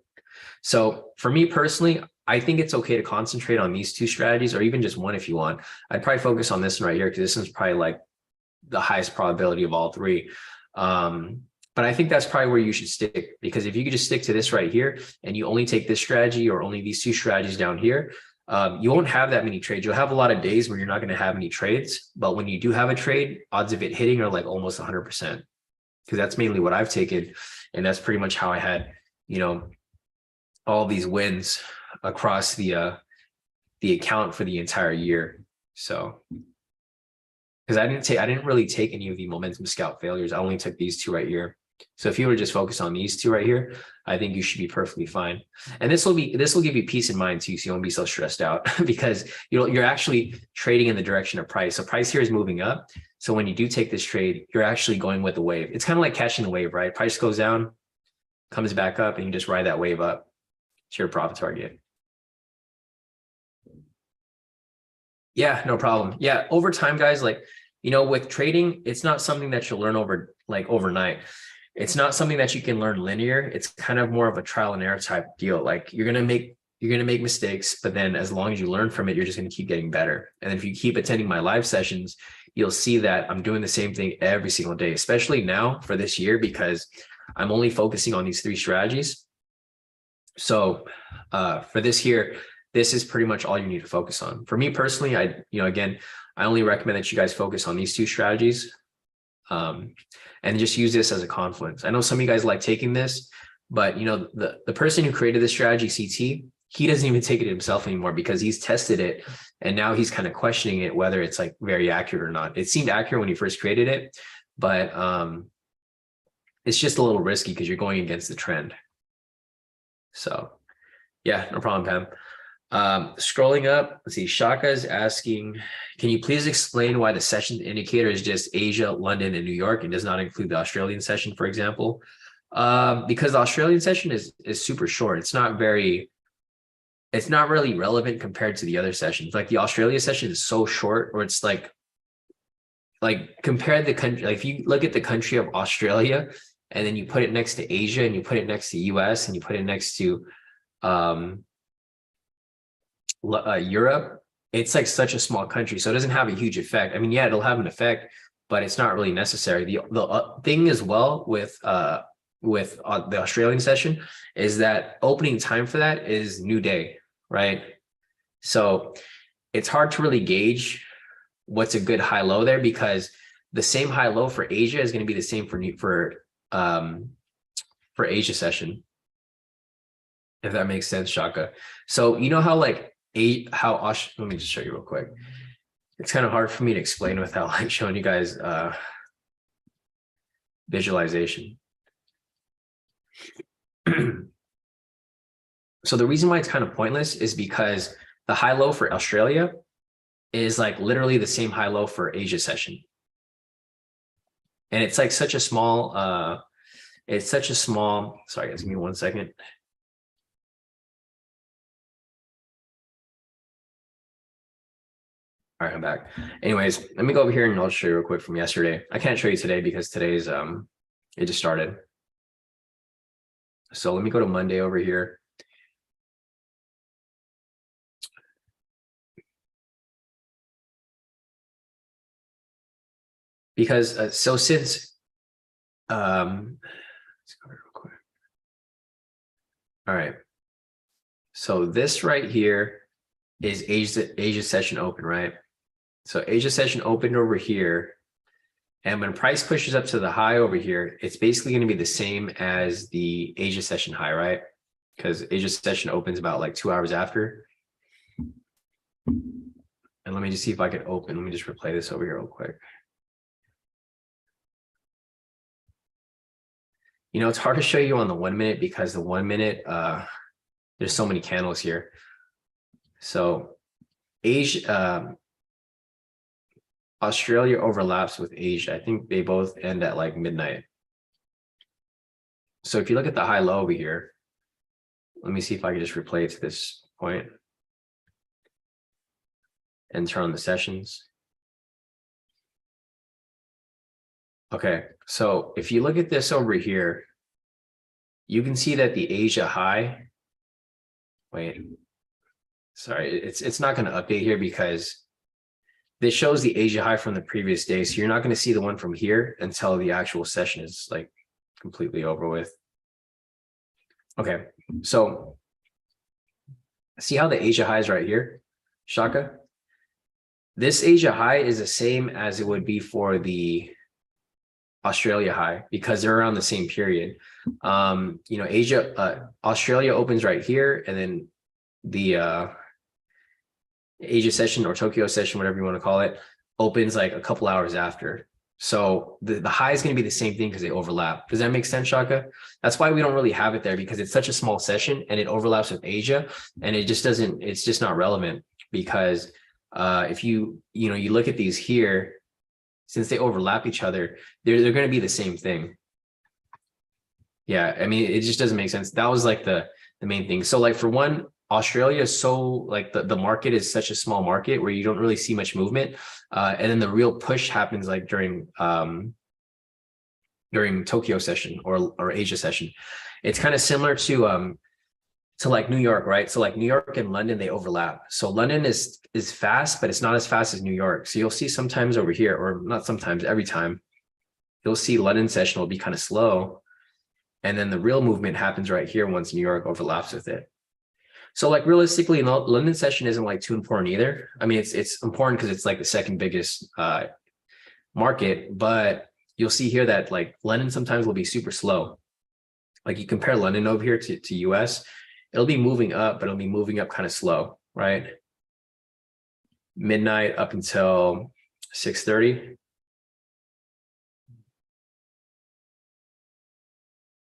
So for me personally, I think it's okay to concentrate on these two strategies, or even just one if you want. I'd probably focus on this one right here, because this one's probably like the highest probability of all three. But I think that's probably where you should stick, because if you could just stick to this right here and you only take this strategy or only ththese two strategies down here, you won't have that many trades. You'll have a lot of days where you're not going to have any trades, but when you do have a trade, odds of it hitting are like almost 100%, because that's mainly what I've taken. And that's pretty much how I had, you know, all these wins across the account for the entire year. So, because I didn't really take any of the momentum scalp failures. I only took these two right here. So if you were to just focus on these two right here, I think you should be perfectly fine. And this will give you peace of mind too, so you won't be so stressed out because you're actually trading in the direction of price. So price here is moving up. So when you do take this trade, you're actually going with the wave. It's kind of like catching the wave, right? Price goes down, comes back up, and you just ride that wave up to your profit target. Yeah, no problem. Yeah, over time, guys, like, with trading, it's not something that you'll learn overnight. It's not something that you can learn linear. It's kind of more of a trial and error type deal. Like you're gonna make mistakes, but then as long as you learn from it, you're just gonna keep getting better. And then if you keep attending my live sessions, you'll see that I'm doing the same thing every single day, especially now for this year, because I'm only focusing on these three strategies. So for this year, this is pretty much all you need to focus on. For me personally, again, I only recommend that you guys focus on these two strategies. And just use this as a confluence. I know some of you guys like taking this, but the person who created this strategy, CT, he doesn't even take it himself anymore, because he's tested it and now he's kind of questioning it, whether it's like very accurate or not. It seemed accurate when he first created it, but it's just a little risky because you're going against the trend. So yeah, no problem, Pam. Scrolling up, let's see, Shaka is asking, can you please explain why the session indicator is just Asia, London, and New York and does not include the Australian session, for example? Because the Australian session is super short. It's not really relevant compared to the other sessions. Like the Australia session is so short, or it's like compare the country, like if you look at the country of Australia and then you put it next to Asia and you put it next to US and you put it next to Europe, it's like such a small country, so it doesn't have a huge effect. I mean, yeah, it'll have an effect, but it's not really necessary. The thing as well with the Australian session is that opening time for that is new day, right? So it's hard to really gauge what's a good high low there, because the same high low for Asia is going to be the same for Asia session, if that makes sense, Shaka. So how let me just show you real quick. It's kind of hard for me to explain without showing you guys visualization. So the reason why it's kind of pointless is because the high low for Australia is like literally the same high low for Asia session. And it's like such a small, sorry guys, give me 1 second. All right, I'm back. Anyways, let me go over here and I'll show you real quick from yesterday. I can't show you today because today's, it just started. So let me go to Monday over here. Because, so since, let's go real quick. All right. So this right here is Asia session open, right? So Asia session opened over here. And when price pushes up to the high over here, it's basically going to be the same as the Asia session high, right? Because Asia session opens about like 2 hours after. And let me just see if I can open. Let me just replay this over here real quick. You know, it's hard to show you on the 1 minute because the 1 minute, there's so many candles here. So Asia, Australia overlaps with Asia. I think they both end at like midnight. So if you look at the high low over here, let me see if I can just replay it to this point and turn on the sessions. Okay, so if you look at this over here, you can see that the Asia high, wait, sorry, it's not going to update here because this shows the Asia high from the previous day. So you're not going to see the one from here until the actual session is like completely over with. Okay, so see how the Asia high is right here, Shaka? This Asia high is the same as it would be for the Australia high because they're around the same period. You know, Australia opens right here, and then the Asia session or Tokyo session, whatever you want to call it, opens like a couple hours after. So the high is going to be the same thing because they overlap. Does that make sense, Shaka? That's why we don't really have it there because it's such a small session and it overlaps with Asia, and it just doesn't. It's just not relevant because if you look at these here, since they overlap each other, they're going to be the same thing. Yeah, I mean, it just doesn't make sense. That was like the main thing. So like for one, Australia is so like the market is such a small market where you don't really see much movement. And then the real push happens like during Tokyo session or Asia session. It's kind of similar to like New York, right? So like New York and London, they overlap. So London is fast, but it's not as fast as New York. So you'll see sometimes over here, or not sometimes, every time, you'll see London session will be kind of slow. And then the real movement happens right here once New York overlaps with it. So like realistically, London session isn't like too important either. I mean, it's important because it's like the second biggest market, but you'll see here that like London sometimes will be super slow. Like you compare London over here to US, it'll be moving up, but it'll be moving up kind of slow, right? Midnight up until 6:30.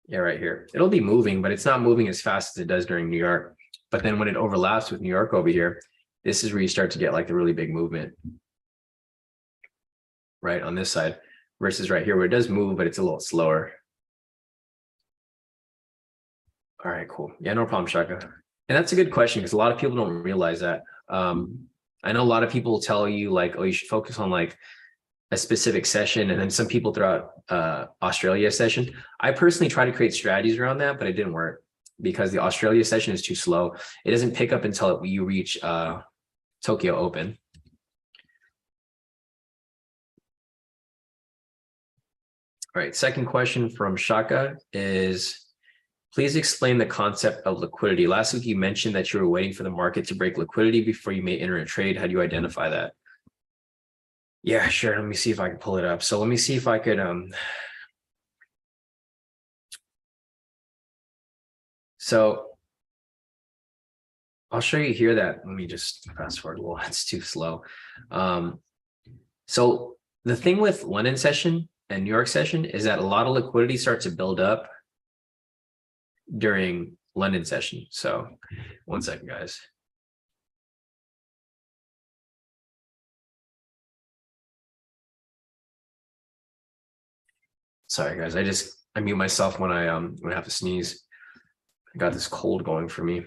Yeah, right here. It'll be moving, but it's not moving as fast as it does during New York. But then when it overlaps with New York over here, this is where you start to get like the really big movement, right, on this side, versus right here where it does move, but it's a little slower. All right, cool. Yeah, no problem, Shaka. And that's a good question because a lot of people don't realize that. I know a lot of people tell you like, oh, you should focus on like a specific session, and then some people throw out Australia session. I personally try to create strategies around that, but it didn't work because the Australia session is too slow. It doesn't pick up until you reach Tokyo Open. All right, second question from Shaka is, please explain the concept of liquidity. Last week you mentioned that you were waiting for the market to break liquidity before you may enter a trade. How do you identify that? Yeah, sure. Let me see if I can pull it up. So let me see if I could so I'll show you here that, let me just fast forward a little, it's too slow. So the thing with London session and New York session is that a lot of liquidity starts to build up during London session. So one second, guys. Sorry, guys. I mute myself when I have to sneeze. I got this cold going for me.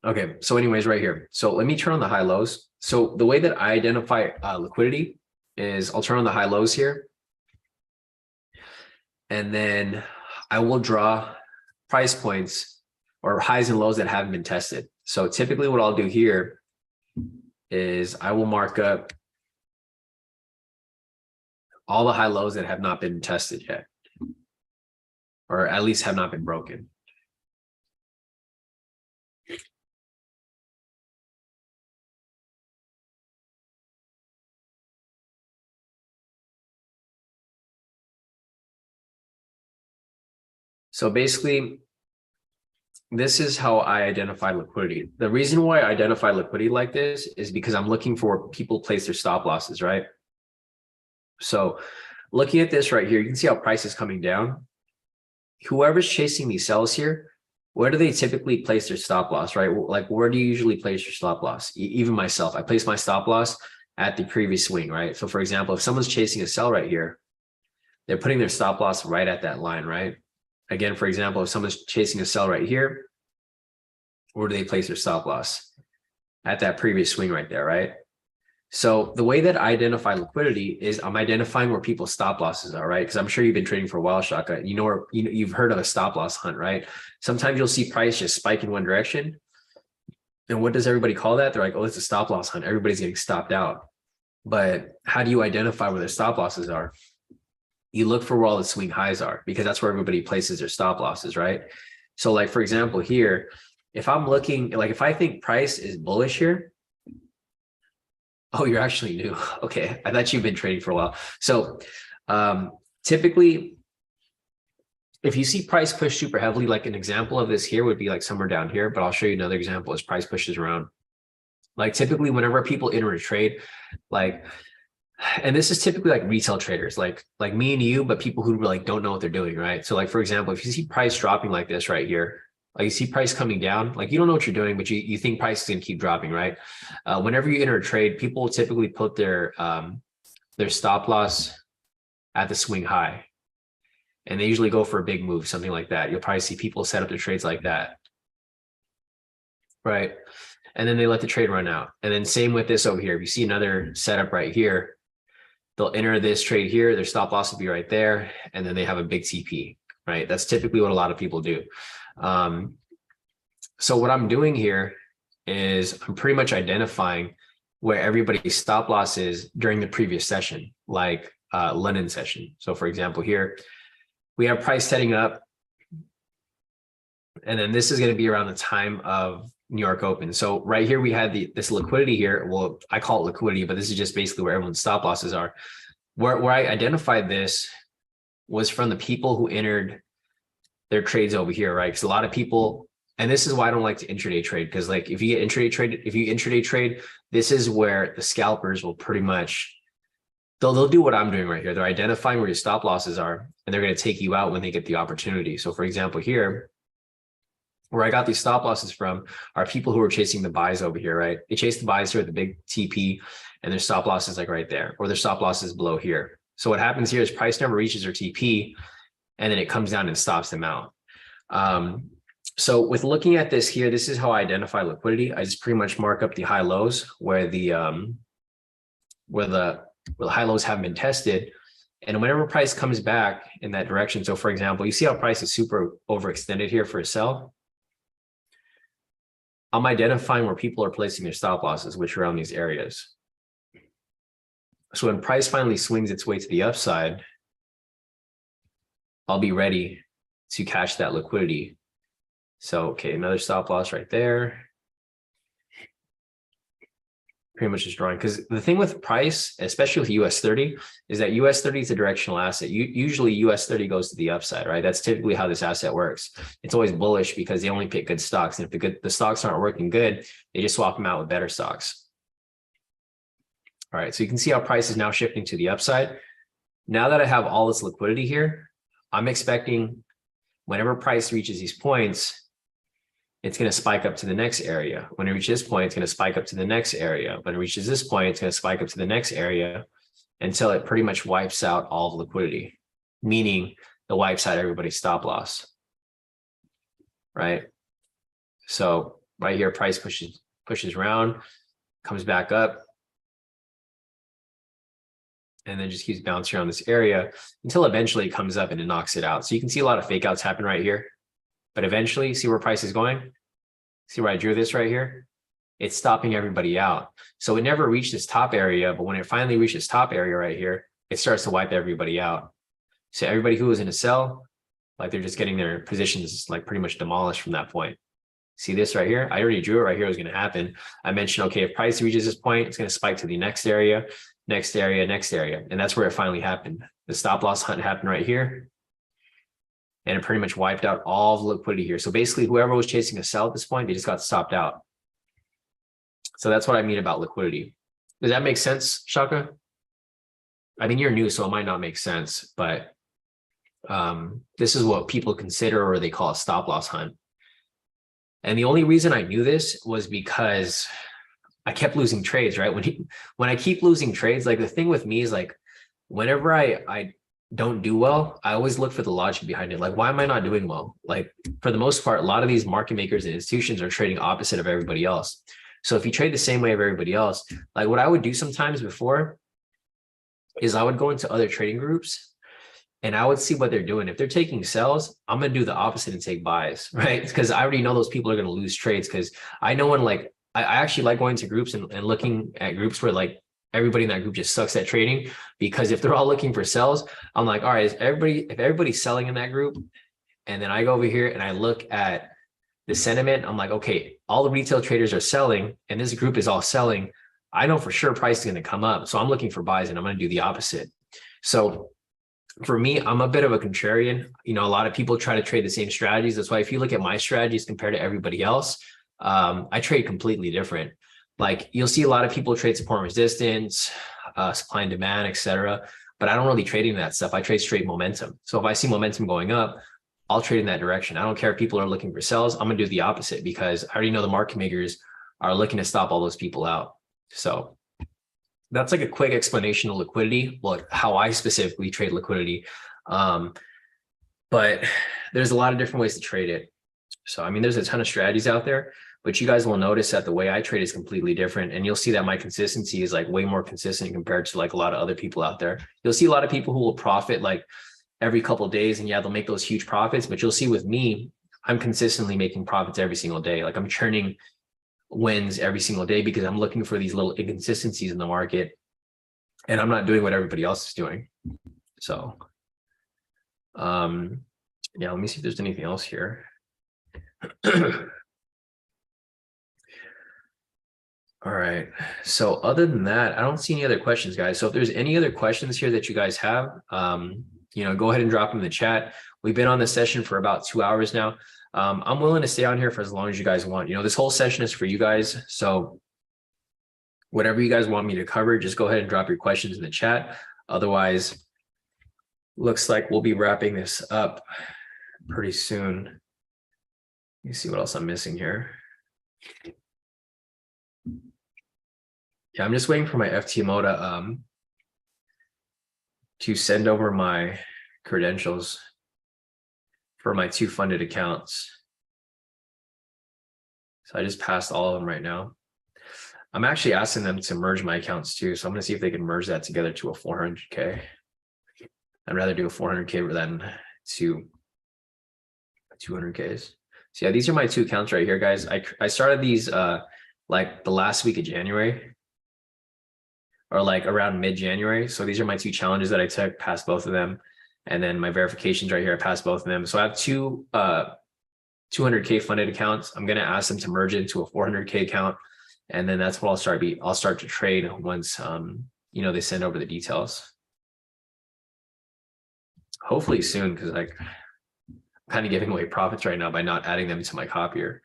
Okay, so anyways, right here. So let me turn on the high lows. So the way that I identify liquidity is I'll turn on the high lows here. And then I will draw price points or highs and lows that haven't been tested. So typically what I'll do here is I will mark up all the high lows that have not been tested yet, or at least have not been broken. So basically, this is how I identify liquidity. The reason why I identify liquidity like this is because I'm looking for where people place their stop losses, right? So looking at this right here, you can see how price is coming down. Whoever's chasing these sells here, where do they typically place their stop loss, right? Like, where do you usually place your stop loss? Even myself, I place my stop loss at the previous swing, right? So for example, if someone's chasing a sell right here, they're putting their stop loss right at that line, right? Again, for example, if someone's chasing a sell right here, where do they place their stop loss? At that previous swing right there, right? So the way that I identify liquidity is I'm identifying where people's stop losses are, right? Because I'm sure you've been trading for a while, Shaka. You know where you've heard of a stop loss hunt, right? Sometimes you'll see price just spike in one direction. And what does everybody call that? They're like, oh, it's a stop loss hunt. Everybody's getting stopped out. But how do you identify where their stop losses are? You look for where all the swing highs are, because that's where everybody places their stop losses, right? So like, for example, here, if I'm looking, like if I think price is bullish here, oh, you're actually new. Okay, I thought you've been trading for a while. So typically, if you see price push super heavily, like an example of this here would be like somewhere down here, but I'll show you another example as price pushes around. Like typically whenever people enter a trade, like, and this is typically like retail traders, like me and you, but people who like don't know what they're doing, right? So like, for example, if you see price dropping like this right here, like you see price coming down, like you don't know what you're doing, but you think price is going to keep dropping, right? Whenever you enter a trade, people will typically put their stop loss at the swing high, and they usually go for a big move, something like that. You'll probably see people set up their trades like that, right? And then they let the trade run out. And then same with this over here. If you see another setup right here, they'll enter this trade here, their stop loss will be right there, and then they have a big TP, right? That's typically what a lot of people do. So what I'm doing here is I'm pretty much identifying where everybody's stop loss is during the previous session, like London session. So for example, here we have price setting up, and then this is going to be around the time of New York Open. So right here we had this liquidity here. Well, I call it liquidity, but this is just basically where everyone's stop losses are. Where I identified this was from the people who entered their trades over here, right? Because a lot of people, and this is why I don't like to intraday trade, because like if you intraday trade, this is where the scalpers will pretty much, they'll do what I'm doing right here. They're identifying where your stop losses are, and they're going to take you out when they get the opportunity. So for example, here, where I got these stop losses from are people who are chasing the buys over here, right? They chase the buys here at the big TP, and their stop loss is like right there, or their stop loss is below here. So what happens here is price never reaches their TP, and then it comes down and stops them out. So with looking at this here, this is how I identify liquidity. I just pretty much mark up the high lows where the high lows haven't been tested. And whenever price comes back in that direction, so for example, you see how price is super overextended here for a sell. I'm identifying where people are placing their stop losses, which are around these areas. So when price finally swings its way to the upside, I'll be ready to catch that liquidity. So, okay, another stop loss right there. Pretty much just drawing, because the thing with price, especially with US 30, is that US 30 is a directional asset. Usually US 30 goes to the upside, right? That's typically how this asset works. It's always bullish because they only pick good stocks. And if the stocks aren't working good, they just swap them out with better stocks. All right, so you can see how price is now shifting to the upside. Now that I have all this liquidity here, I'm expecting whenever price reaches these points, it's going to spike up to the next area. When it reaches this point, it's going to spike up to the next area. When it reaches this point, it's going to spike up to the next area until it pretty much wipes out all the liquidity, meaning it wipes out everybody's stop loss, right? So right here, price pushes around, comes back up, and then just keeps bouncing around this area until eventually it comes up and it knocks it out. So you can see a lot of fake outs happen right here. But eventually, see where price is going? See where I drew this right here? It's stopping everybody out. So it never reached this top area, but when it finally reaches top area right here, it starts to wipe everybody out. So everybody who was in a sell, like they're just getting their positions like pretty much demolished from that point. See this right here? I already drew it right here. It was going to happen. I mentioned, okay, if price reaches this point, it's going to spike to the next area, next area, next area. And that's where it finally happened. The stop loss hunt happened right here. and it pretty much wiped out all the liquidity here. So basically whoever was chasing a sell at this point, they just got stopped out. So that's what I mean about liquidity. Does that make sense, Shaka? I mean, you're new, so it might not make sense, but this is what people consider, or they call a stop loss hunt. And the only reason I knew this was because I kept losing trades, right? When I keep losing trades, like the thing with me is like, whenever I don't do well, I always look for the logic behind it. Like, why am I not doing well? Like, for the most part, a lot of these market makers and institutions are trading opposite of everybody else. So if you trade the same way of everybody else, like what I would do sometimes before is I would go into other trading groups and I would see what they're doing. If they're taking sells, I'm going to do the opposite and take buys, right? Because I already know those people are going to lose trades, because I know when like, I actually like going to groups and looking at groups where like everybody in that group just sucks at trading, because if they're all looking for sells, I'm like, all right, if everybody's selling in that group, and then I go over here and I look at the sentiment, I'm like, okay, all the retail traders are selling and this group is all selling. I know for sure price is going to come up. So I'm looking for buys and I'm going to do the opposite. So for me, I'm a bit of a contrarian. You know, a lot of people try to trade the same strategies. That's why if you look at my strategies compared to everybody else, I trade completely different. Like you'll see a lot of people trade support and resistance, supply and demand, etc. But I don't really trade in that stuff. I trade straight momentum. So if I see momentum going up, I'll trade in that direction. I don't care if people are looking for sells. I'm going to do the opposite, because I already know the market makers are looking to stop all those people out. So that's like a quick explanation of liquidity, well, how I specifically trade liquidity. But there's a lot of different ways to trade it. So, I mean, there's a ton of strategies out there, but you guys will notice that the way I trade is completely different. And you'll see that my consistency is like way more consistent compared to like a lot of other people out there. You'll see a lot of people who will profit like every couple of days, and yeah, they'll make those huge profits, but you'll see with me, I'm consistently making profits every single day. Like I'm churning wins every single day because I'm looking for these little inconsistencies in the market, and I'm not doing what everybody else is doing. So, yeah, let me see if there's anything else here. All right. So other than that, I don't see any other questions, guys. So if there's any other questions here that you guys have, you know, go ahead and drop them in the chat. We've been on this session for about 2 hours now. I'm willing to stay on here for as long as you guys want. You know, this whole session is for you guys. So whatever you guys want me to cover, just go ahead and drop your questions in the chat. Otherwise, looks like we'll be wrapping this up pretty soon. Let me see what else I'm missing here. Yeah, I'm just waiting for my FTMO to send over my credentials for my 2 funded accounts. So I just passed all of them right now. I'm actually asking them to merge my accounts too. So I'm going to see if they can merge that together to a 400K. I'd rather do a 400K than 200Ks. So yeah, these are my 2 accounts right here, guys. I started these like the last week of January, or like around mid-January. So these are my 2 challenges that I took, passed both of them. And then my verifications right here, I passed both of them. So I have 2 200K funded accounts. I'm going to ask them to merge it into a 400K account. And then that's what I'll start to trade once, you know, they send over the details. Hopefully soon, because like I'm kind of giving away profits right now by not adding them to my copier.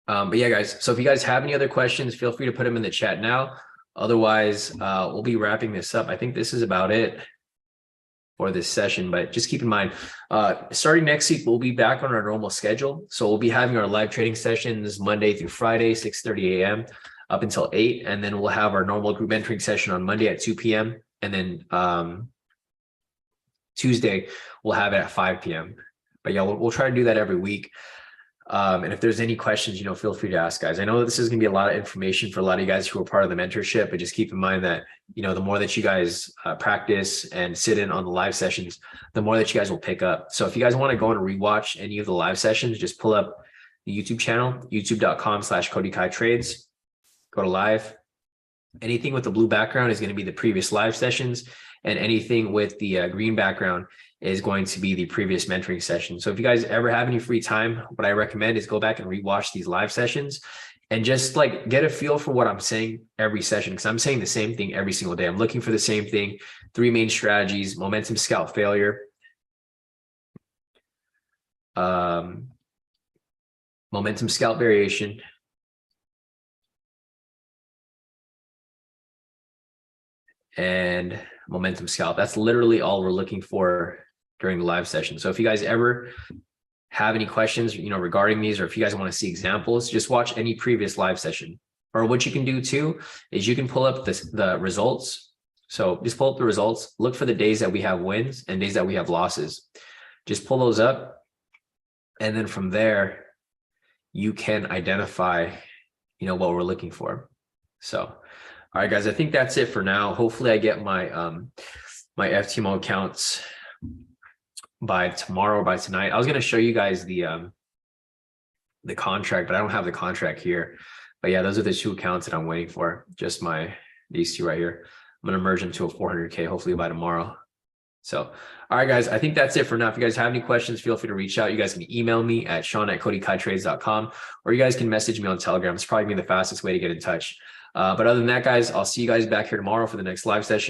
But yeah, guys, so if you guys have any other questions, feel free to put them in the chat now. Otherwise, we'll be wrapping this up. I think this is about it for this session, but just keep in mind, starting next week, we'll be back on our normal schedule. So we'll be having our live trading sessions Monday through Friday, 6:30 a.m. up until 8. And then we'll have our normal group mentoring session on Monday at 2 p.m. And then Tuesday, we'll have it at 5 p.m. But yeah, we'll try to do that every week. And if there's any questions, you know, feel free to ask, guys. I know this is going to be a lot of information for a lot of you guys who are part of the mentorship, but just keep in mind that, you know, the more that you guys practice and sit in on the live sessions, the more that you guys will pick up. So if you guys want to go and rewatch any of the live sessions, just pull up the YouTube channel, youtube.com/KodiKaiTrades, go to live. Anything with the blue background is going to be the previous live sessions, and anything with the green background is going to be the previous mentoring session. So if you guys ever have any free time, what I recommend is go back and rewatch these live sessions and just like get a feel for what I'm saying every session, because I'm saying the same thing every single day. I'm looking for the same thing: 3 main strategies, momentum, scalp, failure. momentum scalp variation, and momentum scalp. That's literally all we're looking for during the live session. So if you guys ever have any questions, regarding these, or if you guys want to see examples, just watch any previous live session. Or what you can do too is you can pull up the results. So just pull up the results, look for the days that we have wins and days that we have losses. Just pull those up. And then from there, you can identify, what we're looking for. So, all right, guys, I think that's it for now. Hopefully I get my, my FTMO accounts by tomorrow or by tonight. I was going to show you guys the contract, but I don't have the contract here. But yeah, those are the 2 accounts that I'm waiting for. Just these 2 right here. I'm going to merge them to a 400K hopefully by tomorrow. So, all right, guys, I think that's it for now. If you guys have any questions, feel free to reach out. You guys can email me at sean@kodikaitrades.com, or you guys can message me on Telegram. It's probably the fastest way to get in touch. But other than that, guys, I'll see you guys back here tomorrow for the next live session.